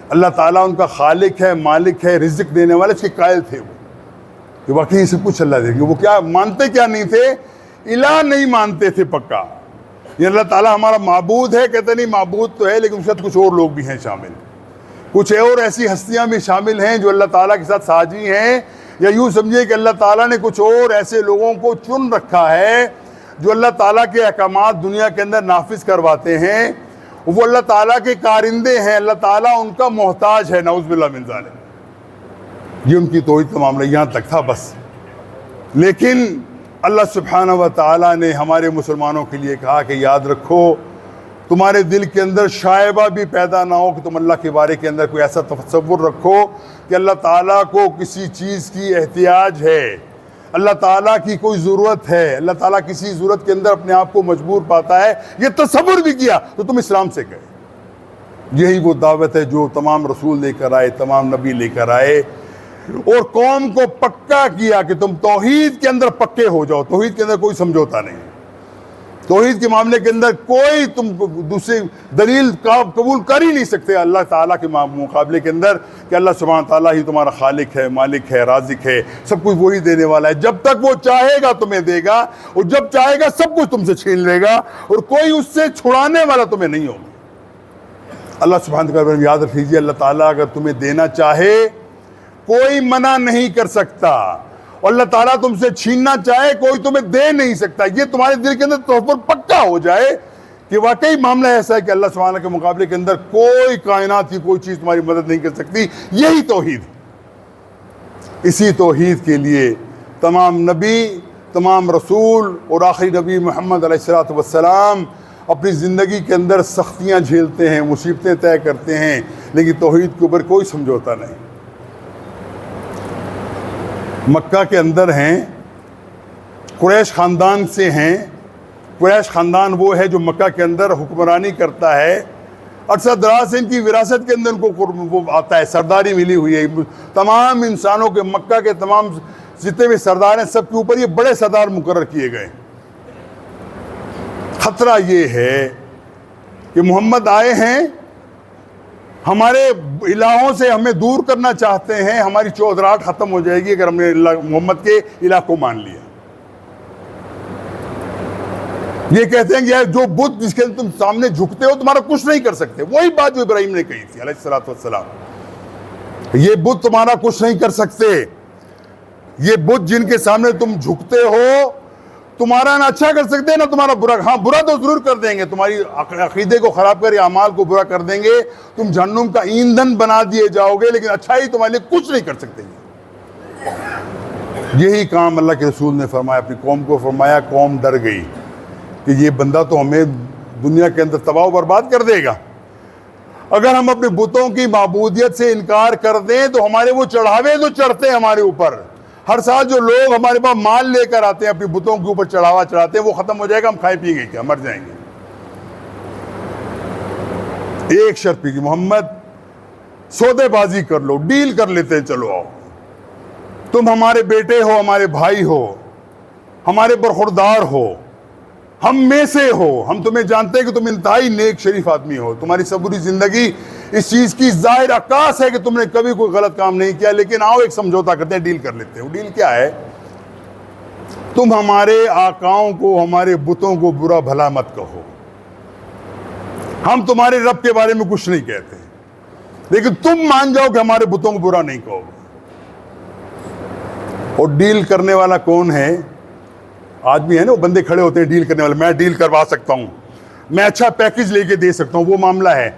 اللہ تعالیٰ ان کا خالق ہے، مالک ہے، رزق دینے والے، اس کے قائل تھے وہ۔ کہ واقعی سب کچھ اللہ دے گا. وہ کیا مانتے کیا نہیں تھے؟ الہ نہیں مانتے تھے پکا. یہ اللہ تعالیٰ ہمارا معبود ہے، کہتے نہیں معبود تو ہے لیکن اس کے ساتھ کچھ اور لوگ بھی ہیں شامل، کچھ اور ایسی ہستیاں بھی شامل ہیں جو اللہ تعالیٰ کے ساتھ ساجی ہیں. یا یوں سمجھے کہ اللہ تعالیٰ نے کچھ اور ایسے لوگوں کو چن رکھا ہے جو اللہ تعالیٰ کے احکامات دنیا کے اندر نافذ کرواتے ہیں. وہ اللہ تعالیٰ کے کارندے ہیں، اللہ تعالیٰ ان کا محتاج ہے. نعوذ باللہ من ذالک. یہ ان کی توحید کا معاملہ یہاں تک تھا بس. لیکن اللہ سبحانہ و تعالیٰ نے ہمارے مسلمانوں کے لیے کہا کہ یاد رکھو، تمہارے دل کے اندر شائبہ بھی پیدا نہ ہو کہ تم اللہ کے بارے کے اندر کوئی ایسا تصور رکھو کہ اللہ تعالیٰ کو کسی چیز کی احتیاج ہے، اللہ تعالیٰ کی کوئی ضرورت ہے، اللہ تعالیٰ کسی ضرورت کے اندر اپنے آپ کو مجبور پاتا ہے. یہ تصور بھی کیا تو تم اسلام سے گئے. یہی وہ دعوت ہے جو تمام رسول لے کر آئے، تمام نبی لے کر آئے، اور قوم کو پکا کیا کہ تم توحید کے اندر پکے ہو جاؤ. توحید کے اندر کوئی سمجھوتا نہیں، توحید کے معاملے کے اندر کوئی تم دوسری دلیل قبول کر ہی نہیں سکتے اللہ تعالیٰ کے مقابلے کے اندر کہ اللہ سبحانہ تعالیٰ ہی تمہارا خالق ہے، مالک ہے، رازق ہے، سب کچھ وہی دینے والا ہے. جب تک وہ چاہے گا تمہیں دے گا، اور جب چاہے گا سب کچھ تم سے چھین لے گا، اور کوئی اس سے چھڑانے والا تمہیں نہیں ہوگا. اللہ سبحانہ تعالیٰ یاد رکھیے، اللہ تعالیٰ اگر تمہیں دینا چاہے کوئی منع نہیں کر سکتا، اور اللہ تعالیٰ تم سے چھیننا چاہے کوئی تمہیں دے نہیں سکتا. یہ تمہارے دل کے اندر تصور پکا ہو جائے کہ واقعی معاملہ ایسا ہے کہ اللہ سبحانہ کے مقابلے کے اندر کوئی کائنات کی کوئی چیز تمہاری مدد نہیں کر سکتی. یہی توحید. اسی توحید کے لیے تمام نبی، تمام رسول اور آخری نبی محمد علیہ الصلوۃ والسلام اپنی زندگی کے اندر سختیاں جھیلتے ہیں، مصیبتیں طے کرتے ہیں، لیکن توحید کے اوپر کوئی سمجھوتا نہیں. مکہ کے اندر ہیں، قریش خاندان سے ہیں. قریش خاندان وہ ہے جو مکہ کے اندر حکمرانی کرتا ہے. عرصہ دراز سے ان کی وراثت کے اندر ان کو وہ آتا ہے، سرداری ملی ہوئی ہے. تمام انسانوں کے، مکہ کے تمام جتنے بھی سردار ہیں سب کے اوپر یہ بڑے سردار مقرر کیے گئے. خطرہ یہ ہے کہ محمد آئے ہیں، ہمارے الہوں سے ہمیں دور کرنا چاہتے ہیں، ہماری چودراہٹ ختم ہو جائے گی اگر ہم نے محمد کے الہ کو مان لیا. یہ کہتے ہیں کہ جو بت جس کے تم سامنے جھکتے ہو تمہارا کچھ نہیں کر سکتے. وہی بات جو ابراہیم نے کہی تھی علیہ الصلوۃ والسلام، یہ بت تمہارا کچھ نہیں کر سکتے. یہ بت جن کے سامنے تم جھکتے ہو تمہارا نہ اچھا کر سکتے نہ تمہارا برا. ہاں برا تو ضرور کر دیں گے، تمہاری عقیدے کو خراب کر یا اعمال کو برا کر دیں گے، تم جہنم کا ایندھن بنا دیے جاؤ گے، لیکن اچھائی تمہارے لیے کچھ نہیں کر سکتے. یہی کام اللہ کے رسول نے فرمایا، اپنی قوم کو فرمایا. قوم ڈر گئی کہ یہ بندہ تو ہمیں دنیا کے اندر تباہ و برباد کر دے گا. اگر ہم اپنے بتوں کی معبودیت سے انکار کر دیں تو ہمارے وہ چڑھاوے جو چڑھتے ہیں ہمارے اوپر، ہر سال جو لوگ ہمارے پاس مال لے کر آتے ہیں اپنی بتوں کے اوپر چڑھاوا چڑھاتے ہیں، وہ ختم ہو جائے گا، ہم کھائیں پی گئے کیا، مر جائیں گے. ایک شرط کی محمد سودے بازی کر لو، ڈیل کر لیتے ہیں، چلو آؤ، تم ہمارے بیٹے ہو، ہمارے بھائی ہو، ہمارے برخوردار ہو، ہم میں سے ہو، ہم تمہیں جانتے ہیں کہ تم انتہائی نیک شریف آدمی ہو، تمہاری صبری زندگی اس چیز کی ظاہر عکاس ہے کہ تم نے کبھی کوئی غلط کام نہیں کیا، لیکن آؤ ایک سمجھوتا کرتے ہیں، ڈیل کر لیتے ہیں. وہ ڈیل کیا ہے؟ تم ہمارے آقاؤں کو، ہمارے بتوں کو برا بھلا مت کہو. ہم تمہارے رب کے بارے میں کچھ نہیں کہتے، لیکن تم مان جاؤ کہ ہمارے بتوں کو برا نہیں کہو. اور ڈیل کرنے والا کون ہے؟ آدمی ہے نا، وہ بندے کھڑے ہوتے ہیں ڈیل کرنے والے، میں ڈیل کروا سکتا ہوں، میں اچھا پیکج لے کے دے سکتا ہوں، وہ معاملہ ہے.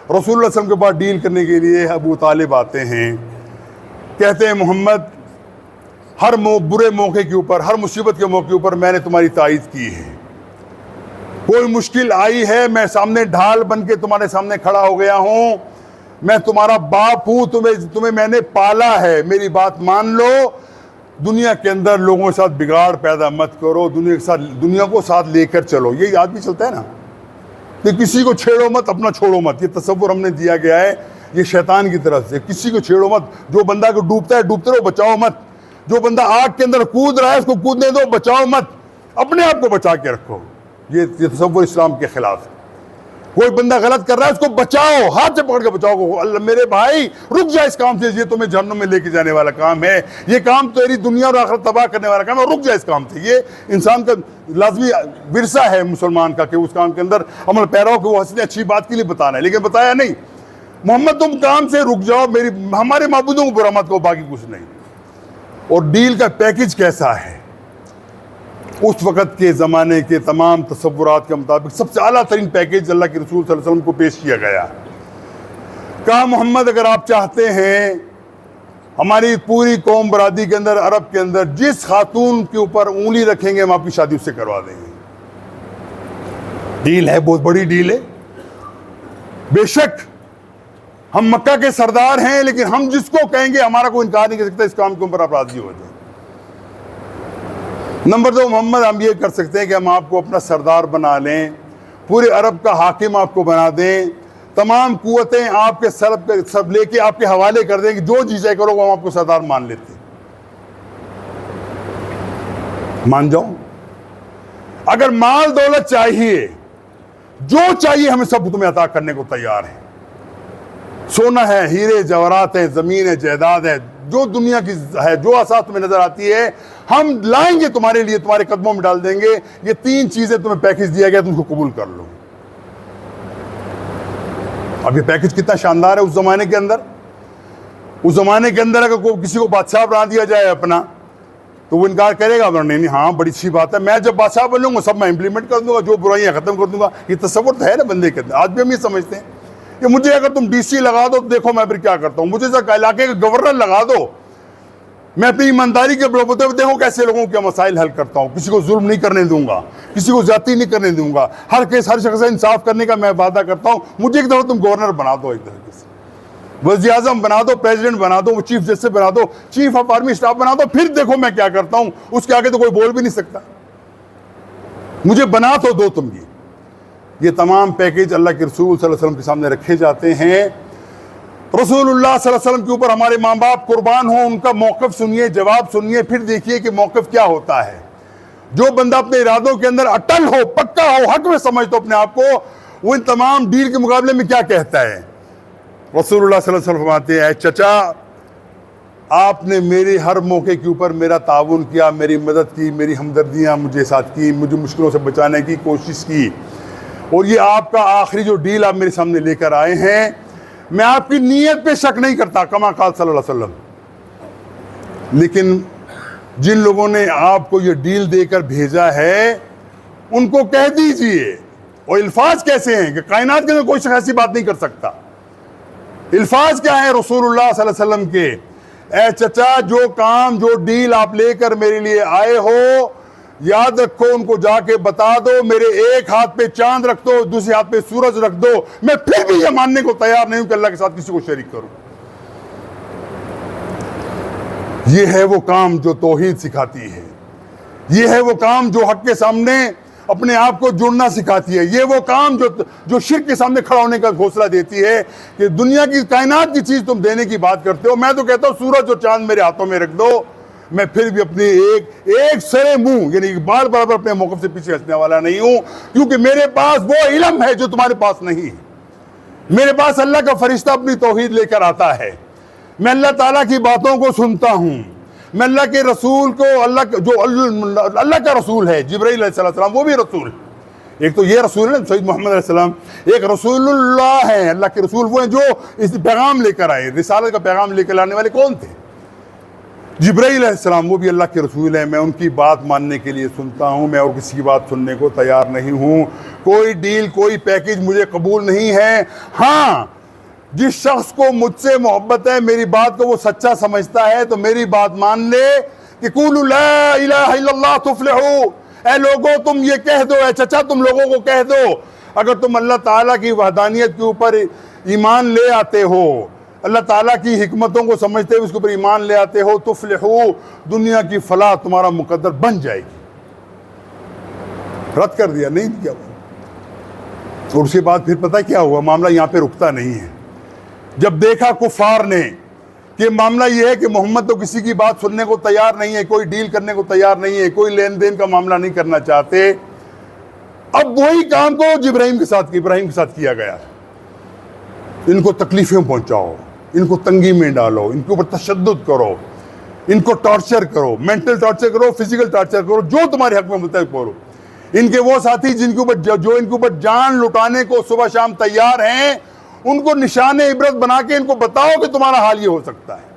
رسول اللہ صلی اللہ علیہ وسلم کے پاس ڈیل کرنے کے لیے ابو طالب آتے ہیں، کہتے ہیں محمد ہر برے موقع کے اوپر، ہر مصیبت کے موقع کے اوپر میں نے تمہاری تائید کی ہے. کوئی مشکل آئی ہے میں سامنے ڈھال بن کے تمہارے سامنے کھڑا ہو گیا ہوں، میں تمہارا باپ ہوں، تمہیں میں نے پالا ہے، میری بات مان لو. دنیا کے اندر لوگوں کے ساتھ بگاڑ پیدا مت کرو، دنیا کو ساتھ لے کر چلو. یہی آدمی چلتا ہے نا کہ کسی کو چھیڑو مت، اپنا چھوڑو مت. یہ تصور ہم نے دیا گیا ہے یہ شیطان کی طرف سے. کسی کو چھیڑو مت، جو بندہ کو ڈوبتا ہے ڈوبتے رہو، بچاؤ مت. جو بندہ آگ کے اندر کود رہا ہے اس کو کودنے دو، بچاؤ مت. اپنے آپ کو بچا کے رکھو. یہ تصور اسلام کے خلاف ہے. کوئی بندہ غلط کر رہا ہے اس کو بچاؤ، ہاتھ سے پکڑ کے بچاؤ، اللہ میرے بھائی رک جا اس کام سے، یہ تمہیں جہنم میں لے کے جانے والا کام ہے، یہ کام تیری دنیا اور آخرت تباہ کرنے والا کام ہے، رک جا اس کام سے۔ یہ انسان کا لازمی ورثہ ہے مسلمان کا کہ اس کام کے اندر عمل پیرا ہو، کہ وہ حسن اچھی بات کے لیے بتانا ہے، لیکن بتایا نہیں محمد تم کام سے رک جاؤ، ہمارے معبودوں کو برا مت کو، باقی کچھ نہیں۔ اور ڈیل کا پیکج کیسا ہے؟ اس وقت کے زمانے کے تمام تصورات کے مطابق سب سے اعلیٰ ترین پیکج اللہ کے رسول صلی اللہ علیہ وسلم کو پیش کیا گیا۔ کہا محمد اگر آپ چاہتے ہیں ہماری پوری قوم برادری کے اندر، عرب کے اندر جس خاتون کے اوپر انگلی رکھیں گے ہم آپ کی شادی اس سے کروا دیں گے۔ ڈیل ہے، بہت بڑی ڈیل ہے۔ بے شک ہم مکہ کے سردار ہیں، لیکن ہم جس کو کہیں گے ہمارا کوئی انکار نہیں کر سکتا، اس کام کے اوپر آپ راضی ہو جائیں۔ نمبر 2 محمد ہم یہ کر سکتے ہیں کہ ہم آپ کو اپنا سردار بنا لیں، پورے عرب کا حاکم آپ کو بنا دیں، تمام قوتیں آپ کے سب لے کے آپ کے حوالے کر دیں کہ جو چیزیں کرو وہ ہم آپ کو سردار مان لیتے ہیں۔ مان جاؤ، اگر مال دولت چاہیے، جو چاہیے ہمیں سب تمہیں عطا کرنے کو تیار ہیں۔ سونا ہے، ہیرے جواہرات ہیں، زمین ہے، جائیداد ہے، جو دنیا کی ہے، جو اساس تمہیں نظر آتی ہے ہم لائیں گے تمہارے لیے، تمہارے قدموں میں ڈال دیں گے۔ یہ 3 چیزیں تمہیں پیکج دیا گیا، تم کو قبول کر لو۔ اب یہ پیکج کتنا شاندار ہے اس زمانے کے اندر۔ اس زمانے کے اندر اگر کوئی کسی کو بادشاہ بنا دیا جائے اپنا، تو وہ انکار کرے گا، نہیں ہاں بڑی اچھی بات ہے، میں جب بادشاہ بن لوں گا سب میں امپلیمنٹ کر دوں گا، جو برائیاں ختم کر دوں گا۔ یہ تصور تو ہے نا بندے کے اندر، آج بھی ہم یہ سمجھتے ہیں کہ مجھے اگر تم ڈی سی لگا دو تو دیکھو میں پھر کیا کرتا ہوں، مجھے علاقے کا گورنر لگا دو، میں اپنی ایمانداری کے بلوبوتے ہوئے دیکھو کیسے لوگوں کے مسائل حل کرتا ہوں، کسی کو ظلم نہیں کرنے دوں گا، کسی کو زیادتی نہیں کرنے دوں گا، ہر شخص سے انصاف کرنے کا میں وعدہ کرتا ہوں۔ مجھے ایک دفعہ تم گورنر بنا دو، ایک طریقے سے وزیر اعظم بنا دو، پریزیڈنٹ بنا دو، چیف جسٹس بنا دو، چیف آف آرمی اسٹاف بنا دو، پھر دیکھو میں کیا کرتا ہوں۔ اس کے آگے تو کوئی بول بھی نہیں سکتا، مجھے بنا تو دو تم۔ یہ تمام پیکج اللہ کے رسول صلی اللہ علیہ وسلم کے سامنے رکھے جاتے ہیں۔ رسول اللہ صلی اللہ علیہ وسلم کے اوپر ہمارے ماں باپ قربان ہوں، ان کا موقف سنیے، جواب سنیے، پھر دیکھیے کہ موقف کیا ہوتا ہے۔ جو بندہ اپنے ارادوں کے اندر اٹل ہو، پکا ہو، حق میں سمجھتا ہو اپنے آپ کو، وہ ان تمام ڈیل کے مقابلے میں کیا کہتا ہے؟ رسول اللہ صلی اللہ علیہ وسلم فرماتے ہیں، اے چچا آپ نے میرے ہر موقع کے اوپر میرا تعاون کیا، میری مدد کی، میری ہمدردیاں مجھے ساتھ کی، مجھے مشکلوں سے بچانے کی کوشش کی، اور یہ آپ کا آخری جو ڈیل آپ میرے سامنے لے کر آئے ہیں، میں آپ کی نیت پہ شک نہیں کرتا، کما قال صلی اللہ علیہ وسلم، لیکن جن لوگوں نے آپ کو یہ ڈیل دے کر بھیجا ہے ان کو کہہ دیجئے۔ اور الفاظ کیسے ہیں کہ کائنات کے اندر کوئی شخص ایسی بات نہیں کر سکتا۔ الفاظ کیا ہیں رسول اللہ صلی اللہ علیہ وسلم کے؟ اے چچا جو کام، جو ڈیل آپ لے کر میرے لیے آئے ہو، یاد رکھو، ان کو جا کے بتا دو، میرے ایک ہاتھ پہ چاند رکھ دو، دوسرے ہاتھ پہ سورج رکھ دو، میں پھر بھی یہ ماننے کو تیار نہیں ہوں کہ اللہ کے ساتھ کسی کو شریک کروں۔ یہ ہے وہ کام جو توحید سکھاتی ہے، یہ ہے وہ کام جو حق کے سامنے اپنے آپ کو جڑنا سکھاتی ہے، یہ وہ کام جو شرک کے سامنے کھڑا ہونے کا حوصلہ دیتی ہے کہ دنیا کی، کائنات کی چیز تم دینے کی بات کرتے ہو، میں تو کہتا ہوں سورج اور چاند میرے ہاتھوں میں رکھ دو، میں پھر بھی اپنے ایک سرے منہ یعنی بار بار اپنے موقف سے پیچھے ہٹنے والا نہیں ہوں، کیونکہ میرے پاس وہ علم ہے جو تمہارے پاس نہیں ہے۔ میرے پاس اللہ کا فرشتہ اپنی توحید لے کر آتا ہے، میں اللہ تعالیٰ کی باتوں کو سنتا ہوں، میں اللہ کے رسول کو، جو اللہ کا رسول ہے جبرائیل علیہ السلام، وہ بھی رسول، ایک تو یہ رسول ہے سید محمد علیہ السلام، ایک رسول اللہ ہے، اللہ کے رسول وہ ہیں جو اس پیغام لے کر آئے، رسالت کا پیغام لے کر لانے والے کون تھے؟ جبرائیل علیہ السلام، وہ بھی اللہ کے رسول ہیں۔ میں ان کی بات ماننے کے لیے سنتا ہوں، میں اور کسی کی بات سننے کو تیار نہیں ہوں، کوئی ڈیل، کوئی پیکج مجھے قبول نہیں ہے۔ ہاں جس شخص کو مجھ سے محبت ہے، میری بات کو وہ سچا سمجھتا ہے، تو میری بات مان لے کہ قولوا لا الہ الا اللہ تفلحوا، اے لوگوں تم یہ کہہ دو، اے چچا تم لوگوں کو کہہ دو، اگر تم اللہ تعالیٰ کی وحدانیت کے اوپر ایمان لے آتے ہو، اللہ تعالیٰ کی حکمتوں کو سمجھتے ہوئے اس کے اوپر ایمان لے آتے ہو، تفلحوا، دنیا کی فلاح تمہارا مقدر بن جائے گی۔ رد کر دیا، نہیں کیا، اور اس کے بعد پھر پتہ کیا ہوا؟ معاملہ یہاں پہ رکتا نہیں ہے۔ جب دیکھا کفار نے کہ معاملہ یہ ہے کہ محمد تو کسی کی بات سننے کو تیار نہیں ہے، کوئی ڈیل کرنے کو تیار نہیں ہے، کوئی لین دین کا معاملہ نہیں کرنا چاہتے، اب وہی کام کو جو ابراہیم کے ساتھ کیا گیا، ان کو تکلیفیں پہنچاؤ، ان کو تنگی میں ڈالو، ان کے اوپر تشدد کرو، ان کو ٹارچر کرو، مینٹل ٹارچر کرو، فزیکل ٹارچر کرو، جو تمہارے حق میں متحد کرو۔ ان کے وہ ساتھی جو ان کے اوپر جان لٹانے کو صبح شام تیار ہیں، ان کو نشان عبرت بنا کے ان کو بتاؤ کہ تمہارا حال یہ ہو سکتا ہے۔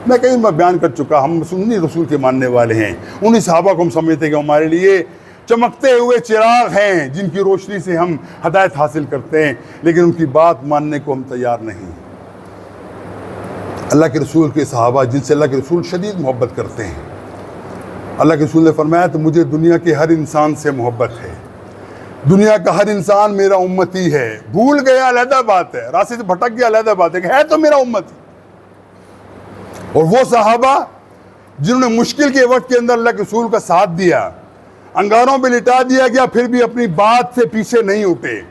میں کہیں میں بیان کر چکا، ہم سنی رسول کے ماننے والے ہیں، انہی صحابہ کو ہم سمجھتے کہ ہمارے لیے چمکتے ہوئے چراغ ہیں جن کی روشنی سے ہم ہدایت حاصل کرتے ہیں، لیکن ان کی بات ماننے کو ہم تیار نہیں۔ اللہ کے رسول کے صحابہ جن سے اللہ کے رسول شدید محبت کرتے ہیں، اللہ کے رسول نے فرمایا تو مجھے دنیا کے ہر انسان سے محبت ہے، دنیا کا ہر انسان میرا امتی ہے، بھول گیا علیحدہ بات ہے، راستے سے بھٹک گیا علیحدہ بات ہے، کہ ہے تو میرا امتی۔ اور وہ صحابہ جنہوں نے مشکل کے وقت کے اندر اللہ کے رسول کا ساتھ دیا، انگاروں پہ لٹا دیا گیا پھر بھی اپنی بات سے پیچھے نہیں اٹھے،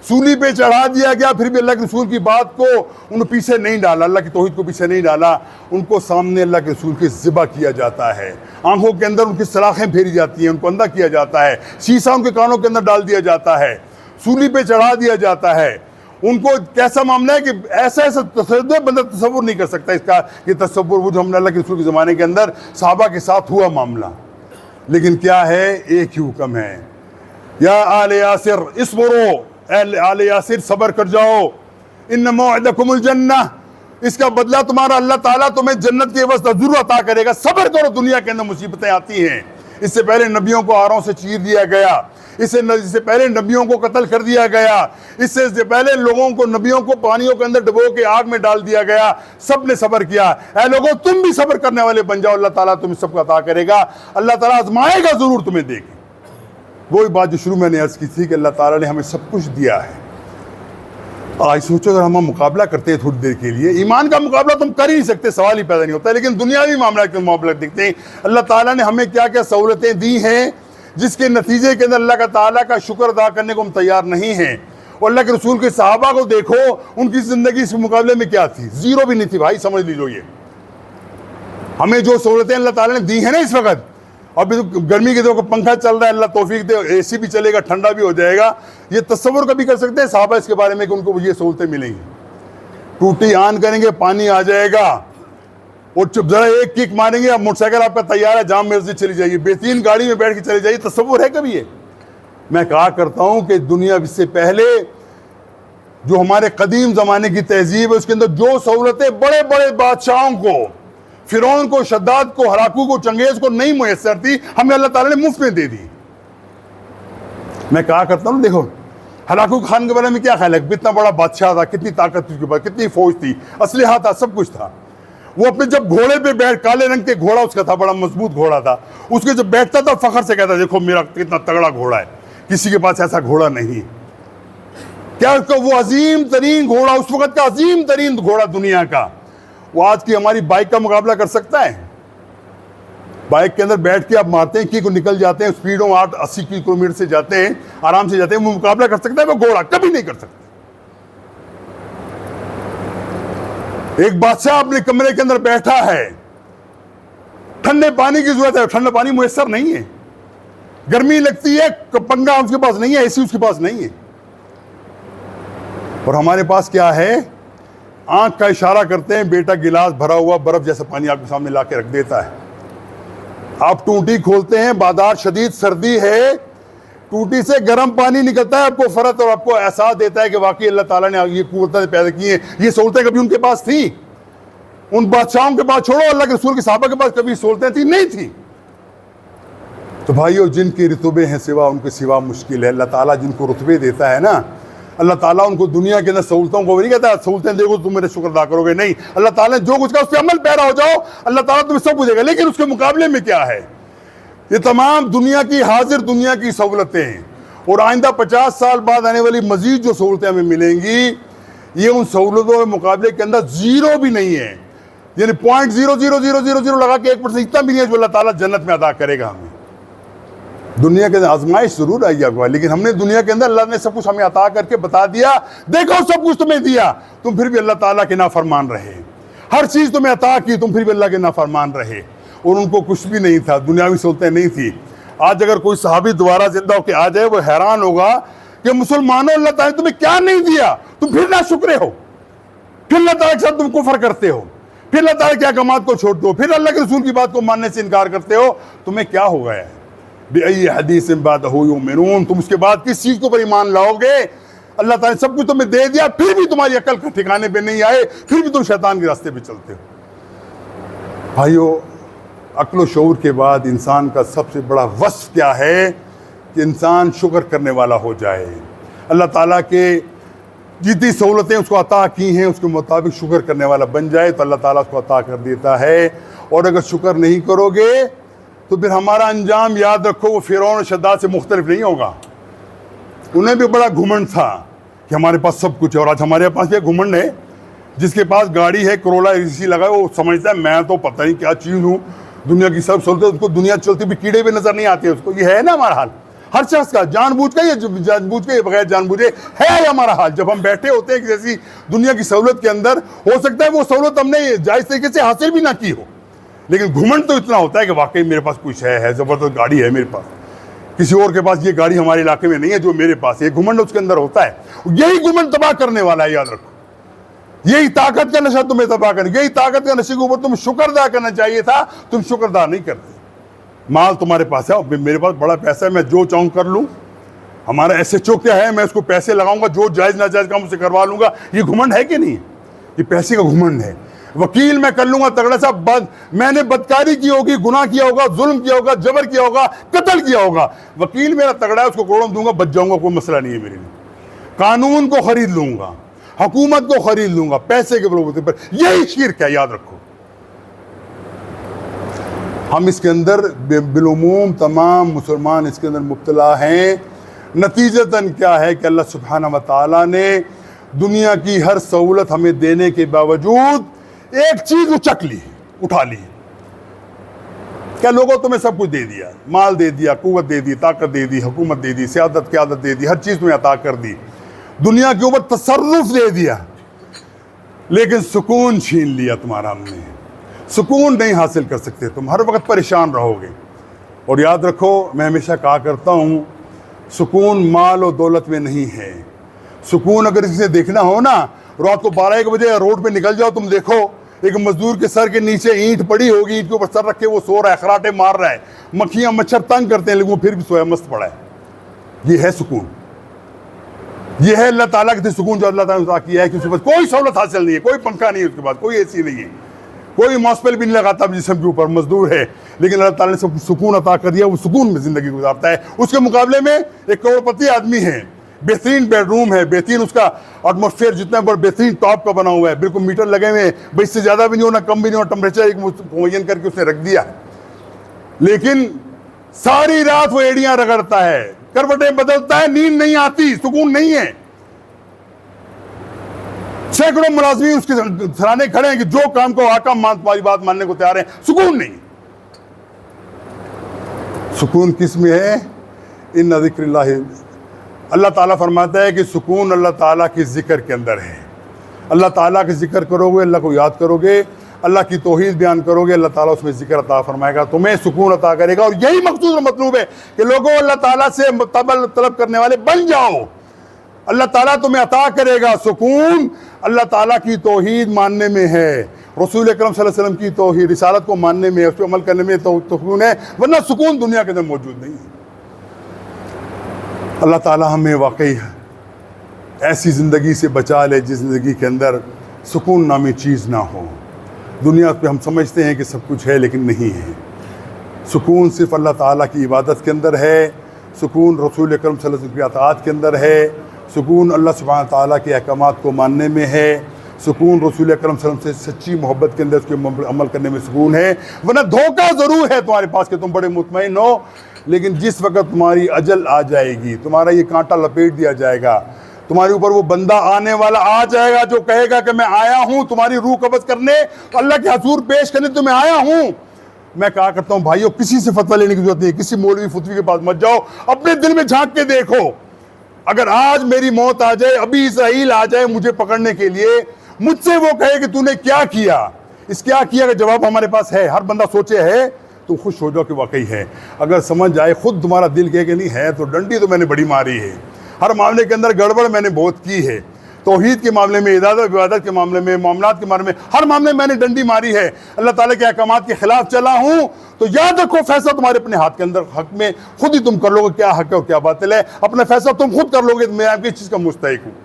سولی پہ چڑھا دیا گیا پھر بھی اللہ کے رسول کی بات کو انہوں پیچھے نہیں ڈالا، اللہ کی توحید کو پیچھے نہیں ڈالا، ان کو سامنے اللہ کے رسول کے ذبح کیا جاتا ہے، آنکھوں کے اندر ان کی سلاخیں پھیری جاتی ہیں، ان کو اندھا کیا جاتا ہے، شیشہ ان کے کانوں کے اندر ڈال دیا جاتا ہے، سولی پہ چڑھا دیا جاتا ہے۔ ان کو کیسا معاملہ ہے کہ ایسا تصور بندہ تصور نہیں کر سکتا اس کا، یہ تصور وہ جو ہم نے اللہ کے رسول کے زمانے کے اندر صحابہ کے ساتھ ہوا معاملہ۔ لیکن کیا ہے، ایک ہی حکم ہے، یا آل یاسر اصبروا، اے آل یاسر صبر کر جاؤ، ان موعدکم الجنہ، اس کا بدلہ تمہارا اللہ تعالیٰ تمہیں جنت کے عوض ضرور عطا کرے گا۔ صبر کرو، دنیا کے اندر مصیبتیں آتی ہیں، اس سے پہلے نبیوں کو آروں سے چیر دیا گیا، اس سے پہلے نبیوں کو قتل کر دیا گیا، اس سے پہلے لوگوں کو نبیوں کو پانیوں کے اندر ڈبو کے آگ میں ڈال دیا گیا، سب نے صبر کیا۔ اے لوگوں تم بھی صبر کرنے والے بن جاؤ، اللہ تعالیٰ تمہیں سب کو عطا کرے گا، اللہ تعالیٰ آزمائے گا ضرور تمہیں دے گا۔ وہی بات جو شروع میں نے عرض کی تھی کہ اللہ تعالیٰ نے ہمیں سب کچھ دیا ہے۔ آج سوچو اگر ہم مقابلہ کرتے ہیں تھوڑی دیر کے لیے، ایمان کا مقابلہ تم کر ہی نہیں سکتے، سوال ہی پیدا نہیں ہوتا، لیکن دنیاوی معاملہ کے مقابلہ دیکھتے ہیں اللہ تعالیٰ نے ہمیں کیا کیا سہولتیں دی ہیں جس کے نتیجے کے اندر اللہ کا تعالیٰ کا شکر ادا کرنے کو ہم تیار نہیں ہیں۔ اور اللہ کے رسول کے صحابہ کو دیکھو، ان کی زندگی اس مقابلے میں کیا تھی، زیرو بھی نہیں تھی بھائی، سمجھ لیجو۔ یہ ہمیں جو سہولتیں اللہ تعالیٰ نے دی ہیں نا اس وقت، ابھی تو گرمی کے دنوں کو پنکھا چل رہا ہے، اللہ توفیق دے اے سی بھی چلے گا، ٹھنڈا بھی ہو جائے گا، یہ تصور کبھی کر سکتے ہیں صحابہ اس کے بارے میں کہ ان کو یہ سہولتیں ملیں گی؟ ٹوٹی آن کریں گے پانی آ جائے گا، اور ذرا ایک کک ماریں گے، اب موٹر سائیکل آپ کا تیار ہے، جام مسجد چلی جائیے، بہترین گاڑی میں بیٹھ کے چلی جائیے، تصور ہے کبھی یہ؟ میں کہا کرتا ہوں کہ دنیا سے پہلے جو ہمارے قدیم زمانے کی تہذیب ہے اس کے اندر جو سہولتیں بڑے بڑے بادشاہوں کو، فرعون کو، شداد کو، ہلاکو کو، چنگیز کو نہیں میسر تھی، ہمیں اللہ تعالیٰ نے مفت میں دے دی۔ میں کہا کرتا ہوں دیکھو ہلاکو خان کے بارے میں کیا خیال ہے، اتنا بڑا بادشاہ تھا، کتنی طاقت تھی اس کے پاس، کتنی فوج تھی، اسلحہ تھا، سب کچھ تھا۔ وہ اپنے جب گھوڑے پہ بیٹھ، کالے رنگ کے گھوڑا اس کا تھا، بڑا مضبوط گھوڑا تھا، اس کے جب بیٹھتا تھا فخر سے کہتا دیکھو میرا کتنا تگڑا گھوڑا ہے، کسی کے پاس ایسا گھوڑا نہیں۔ کیا اس کا وہ عظیم ترین گھوڑا، اس وقت کا عظیم ترین گھوڑا دنیا کا، وہ آج کی ہماری بائک کا مقابلہ کر سکتا ہے؟ بائک کے اندر بیٹھ کے آپ مارتے ہیں کی کو نکل جاتے ہیں، سپیڈوں 80 کلومیٹر سے جاتے ہیں، آرام سے جاتے ہیں، وہ مقابلہ کر سکتا ہے؟ وہ گھوڑا کبھی نہیں کر سکتا۔ ایک بادشاہ اپنے کمرے کے اندر بیٹھا ہے، ٹھنڈے پانی کی ضرورت ہے، ٹھنڈا پانی میسر نہیں ہے، گرمی لگتی ہے، پنکھا اس کے پاس نہیں ہے، اے سی اس کے پاس نہیں ہے، اور ہمارے پاس کیا ہے، آنکھ کا اشارہ کرتے ہیں، بیٹا گلاس بھرا ہوا برف جیسا پانی آپ کے سامنے لا کے رکھ دیتا ہے، آپ ٹوٹی کھولتے ہیں، بازار شدید سردی ہے، ٹوٹی سے گرم پانی نکلتا ہے، آپ کو فرق اور آپ کو احساس دیتا ہے کہ واقعی اللہ تعالیٰ نے یہ قوتیں پیدا کی ہیں، یہ سہولتیں کبھی ان کے پاس تھیں؟ ان بادشاہوں کے پاس چھوڑو، اللہ کے رسول کے صحابہ کے پاس کبھی سہولتیں تھیں؟ نہیں تھیں۔ تو بھائیو جن کے رتبے ہیں سوا ان کے سوا مشکل ہے، اللہ تعالیٰ جن کو رتبے دیتا ہے نا، اللہ تعالیٰ ان کو دنیا کے اندر سہولتوں کو نہیں کہتا سہولتیں دیکھو تم میرے شکر ادا کرو گے، نہیں، اللہ تعالیٰ نے جو کچھ کہا اس پہ عمل پیرا ہو جاؤ، اللہ تعالیٰ تمہیں سب کچھ دے گا، لیکن اس کے مقابلے میں کیا ہے؟ یہ تمام دنیا کی حاضر دنیا کی سہولتیں ہیں، اور آئندہ 50 سال بعد آنے والی مزید جو سہولتیں ہمیں ملیں گی، یہ ان سہولتوں کے مقابلے کے اندر زیرو بھی نہیں ہے، یعنی 0.00000 لگا کے 1% اتنا بھی نہیں ہے جو اللہ تعالیٰ جنت میں عطا کرے گا ہمیں۔ دنیا کے اندر آزمائش ضرور آئی ہے، لیکن ہم نے دنیا کے اندر اللہ نے سب کچھ ہمیں عطا کر کے بتا دیا، دیکھو سب کچھ تمہیں دیا، تم پھر بھی اللہ تعالیٰ کے نافرمان رہے، ہر چیز تمہیں عطا کی، تم پھر بھی اللہ کے نافرمان رہے، اور ان کو کچھ بھی نہیں تھا، دنیاوی سہولتیں نہیں تھی۔ آج اگر کوئی صحابی دوبارہ زندہ ہو کے آ جائے وہ حیران ہوگا کہ مسلمانوں اللہ تعالیٰ نے تمہیں کیا نہیں دیا, تم پھر ناشکرے ہو, پھر اللہ تعالیٰ کے ساتھ تم کفر کرتے ہو, پھر اللہ تعالیٰ کے احکامات کو چھوڑتے ہو, پھر اللہ کے رسول کی بات کو ماننے سے انکار کرتے ہو. تمہیں کیا ہو گیا ہے؟ بِأَيِّ حَدِيثٍ بَعْدَهُ يُؤْمِنُونَ, تم اس کے بعد کس چیز کے اوپر ایمان لاؤ گے؟ اللہ تعالیٰ نے سب کچھ تمہیں دے دیا, پھر بھی تمہاری عقل کا ٹھکانے پہ نہیں آئے, پھر بھی تم شیطان کے راستے پہ چلتے ہو. بھائیو, عقل و شعور کے بعد انسان کا سب سے بڑا وصف کیا ہے کہ انسان شکر کرنے والا ہو جائے. اللہ تعالیٰ کے جتنی سہولتیں اس کو عطا کی ہیں اس کے مطابق شکر کرنے والا بن جائے تو اللہ تعالیٰ اس کو عطا کر دیتا ہے. اور اگر شکر نہیں کرو گے تو پھر ہمارا انجام یاد رکھو وہ فرعون اور شداد سے مختلف نہیں ہوگا. انہیں بھی بڑا گھمنڈ تھا کہ ہمارے پاس سب کچھ ہے, اور آج ہمارے پاس یہ گھمنڈ ہے جس کے پاس گاڑی ہے کرولا اسی لگا ہے, وہ سمجھتا ہے میں تو پتہ نہیں کیا چیز ہوں, دنیا کی سب سہولتیں, اس کو دنیا چلتی بھی کیڑے بھی نظر نہیں آتے اس کو. یہ ہے نا ہمارا حال ہر شخص کا, جان بوجھ کے یا بغیر جان بوجھے ہے ہمارا حال. جب ہم بیٹھے ہوتے ہیں کسی دنیا کی سہولت کے اندر, ہو سکتا ہے وہ سہولت ہم نے جائز طریقے سے حاصل بھی نہ کی ہو, لیکن گھمنڈ تو اتنا ہوتا ہے کہ واقعی میرے پاس کچھ ہے, زبردست گاڑی ہے میرے پاس, کسی اور کے پاس یہ گاڑی ہمارے علاقے میں نہیں ہے جو میرے پاس ہے. یہ گھمنڈ اس کے اندر ہوتا ہے. یہی گھمنڈ تباہ کرنے والا ہے, یاد رکھو. یہی طاقت کا نشہ تمہیں تباہ کرنا, یہی طاقت کا نشے کے اوپر تم شکر ادا کرنا چاہیے تھا, تم شکر ادا نہیں کرتے. مال تمہارے پاس ہے, میرے پاس بڑا پیسہ ہے, میں جو چاہوں کر لوں. ہمارا ایسے کیا ہے, میں اس کو پیسے لگاؤں گا, جو جائز ناجائز کام اسے کروا لوں گا. یہ گھمنڈ ہے کہ نہیں؟ یہ پیسے کا گھمنڈ ہے. وکیل میں کر لوں گا تگڑا سا, میں نے بدکاری کی ہوگی, گناہ کیا ہوگا, ظلم کیا ہوگا, جبر کیا ہوگا, قتل کیا ہوگا, وکیل میرا تگڑا ہے, اس کو کروڑوں دوں گا, بچ جاؤں گا, کوئی مسئلہ نہیں ہے میرے لیے. قانون کو خرید لوں گا, حکومت کو خرید لوں گا, پیسے کے بلوتے پر. یہی شرک ہے, یاد رکھو. ہم اس کے اندر بالعموم تمام مسلمان اس کے اندر مبتلا ہیں. نتیجتاً کیا ہے کہ اللہ سبحانہ و تعالیٰ نے دنیا کی ہر سہولت ہمیں دینے کے باوجود ایک چیز اچک لی, اٹھا لی. کیا لوگوں تمہیں سب کچھ دے دیا, مال دے دیا, قوت دے دی, طاقت دے دی, حکومت دے دی, سیادت قیادت دے دی, ہر چیز تمہیں عطا کر دی, دنیا کے اوپر تصرف دے دیا, لیکن سکون چھین لیا تمہارا. ہم نے سکون نہیں حاصل کر سکتے, تم ہر وقت پریشان رہو گے. اور یاد رکھو, میں ہمیشہ کہا کرتا ہوں, سکون مال و دولت میں نہیں ہے. سکون اگر اسے دیکھنا ہو نا, رات کو 12-1 بجے روڈ پہ نکل جاؤ, تم دیکھو ایک مزدور کے سر کے نیچے اینٹ پڑی ہوگی, اینٹ کے اوپر سر رکھ کے وہ سو رہا ہے, خراٹے مار رہا ہے, مکھیاں مچھر تنگ کرتے ہیں, لیکن وہ پھر بھی سویا مست پڑا ہے. یہ ہے سکون. یہ ہے اللہ تعالیٰ کے سکون جو اللہ تعالیٰ نے عطا کیا ہے کہ اس کے پاس کوئی سہولت حاصل نہیں ہے, کوئی پنکھا نہیں ہے اس کے پاس, کوئی اے سی نہیں ہے, کوئی ماسپل بھی نہیں لگاتا جسم کے اوپر, مزدور ہے, لیکن اللہ تعالیٰ نے سب سکون عطا کر دیا, وہ سکون میں زندگی گزارتا ہے. اس کے مقابلے میں ایک کروڑپتی آدمی ہے, بہترین بیڈ روم ہے, بہترین اس کا ایٹماسفیئر جتنا بڑا بہترین ٹاپ کا بنا ہوا ہے, بالکل میٹر لگے ہوئے ہیں, بھائی اس سے زیادہ بھی نہیں ہونا, کم بھی نہیں ہونا, ٹمپریچر ایک معین کر کے اس نے رکھ دیا, لیکن ساری رات وہ ایڑیاں رگڑتا ہے, کروٹیں بدلتا ہے, نیند نہیں آتی, سکون نہیں ہے. سینکڑوں ملازمین اس کے سرانے کھڑے ہیں کہ جو کام کو آقا تمہاری بات ماننے کو تیار ہیں, سکون نہیں. سکون کس میں ہے؟ ان ذکر اللہ. اللہ تعالیٰ فرماتا ہے کہ سکون اللہ تعالیٰ کی ذکر کے اندر ہے. اللہ تعالیٰ کے ذکر کرو گے, اللہ کو یاد کرو گے, اللہ کی توحید بیان کرو گے, اللہ تعالیٰ اس میں ذکر عطا فرمائے گا, تمہیں سکون عطا کرے گا. اور یہی مقصود اور مطلوب ہے کہ لوگوں اللہ تعالیٰ سے طلب کرنے والے بن جاؤ. اللہ تعالیٰ تمہیں عطا کرے گا سکون. اللہ تعالیٰ کی توحید ماننے میں ہے, رسول اکرم صلی اللہ علیہ وسلم کی توحید رسالت کو ماننے میں, اس پہ عمل کرنے میں سکون ہے, ورنہ سکون دنیا کے اندر موجود نہیں ہے. اللہ تعالیٰ ہمیں واقعی ایسی زندگی سے بچا لے جس زندگی کے اندر سکون نامی چیز نہ ہو. دنیا پہ ہم سمجھتے ہیں کہ سب کچھ ہے, لیکن نہیں ہے. سکون صرف اللہ تعالیٰ کی عبادت کے اندر ہے, سکون رسول اکرم صلی اللہ علیہ وسلم کی اطاعت کے اندر ہے, سکون اللہ سبحانہ تعالیٰ کے احکامات کو ماننے میں ہے, سکون رسول اکرم صلی اللہ علیہ وسلم سے سچی محبت کے اندر اس کے عمل کرنے میں سکون ہے. ورنہ دھوکہ ضرور ہے تمہارے پاس کہ تم بڑے مطمئن ہو, لیکن جس وقت تمہاری اجل آ جائے گی, تمہارا یہ کانٹا لپیٹ دیا جائے گا, تمہارے اوپر وہ بندہ آنے والا آ جائے گا جو کہے گا کہ میں آیا ہوں تمہاری روح قبض کرنے, اللہ کے حضور پیش کرنے تو میں آیا ہوں. میں کہا کرتا ہوں بھائیو, کسی سے فتویٰ لینے کی ضرورت نہیں, کسی مولوی فتوی کے پاس مت جاؤ, اپنے دل میں جھانک کے دیکھو. اگر آج میری موت آ جائے, ابھی اسرائیل آ جائے مجھے پکڑنے کے لیے, مجھ سے وہ کہے کہ تو نے کیا کیا, اس کیا کیا کا جواب ہمارے پاس ہے. ہر بندہ سوچے ہے تم خوش ہو جاؤ کہ واقعی ہے. اگر سمجھ جائے, خود تمہارا دل کہے کہ نہیں ہے, تو ڈنڈی تو میں نے بڑی ماری ہے, ہر معاملے کے اندر گڑبڑ میں نے بہت کی ہے, توحید کے معاملے میں, عبادت کے معاملے میں, معاملات کے معاملے میں, ہر معاملے میں نے ڈنڈی ماری ہے, اللہ تعالیٰ کے احکامات کے خلاف چلا ہوں, تو یاد رکھو فیصلہ تمہارے اپنے ہاتھ کے اندر, حق میں خود ہی تم کر لو گے کیا حق ہے اور کیا باطل ہے. اپنا فیصلہ تم خود کر لو گے. میں آپ کی چیز کا مستحق ہوں,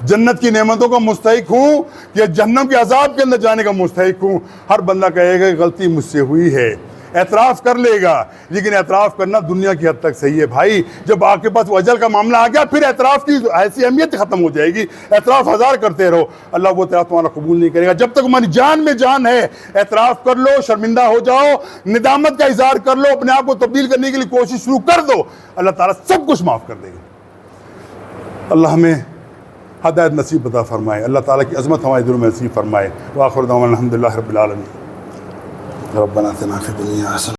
جنت کی نعمتوں کا مستحق ہوں یا جہنم کے عذاب کے اندر جانے کا مستحق ہوں. ہر بندہ کہے گا غلطی مجھ سے ہوئی ہے, اعتراف کر لے گا, لیکن اعتراف کرنا دنیا کی حد تک صحیح ہے بھائی. جب آپ کے پاس اجل کا معاملہ آ گیا, پھر اعتراف کی ایسی اہمیت ختم ہو جائے گی. اعتراف ہزار کرتے رہو, اللہ وہ اعتراف تمہارا قبول نہیں کرے گا. جب تک ہماری جان میں جان ہے, اعتراف کر لو, شرمندہ ہو جاؤ, ندامت کا اظہار کر لو, اپنے آپ کو تبدیل کرنے کے لیے کوشش شروع کر دو, اللہ تعالیٰ سب کچھ معاف کر دے گا. اللہ ہمیں ہدایت نصیب عطا فرمائے, اللہ تعالیٰ کی عظمت ہمارے دلوں میں نصیب فرمائے. وآخر دعوانا الحمدللہ رب العالمین. ربنا آتنا فی الدنیا حسنہ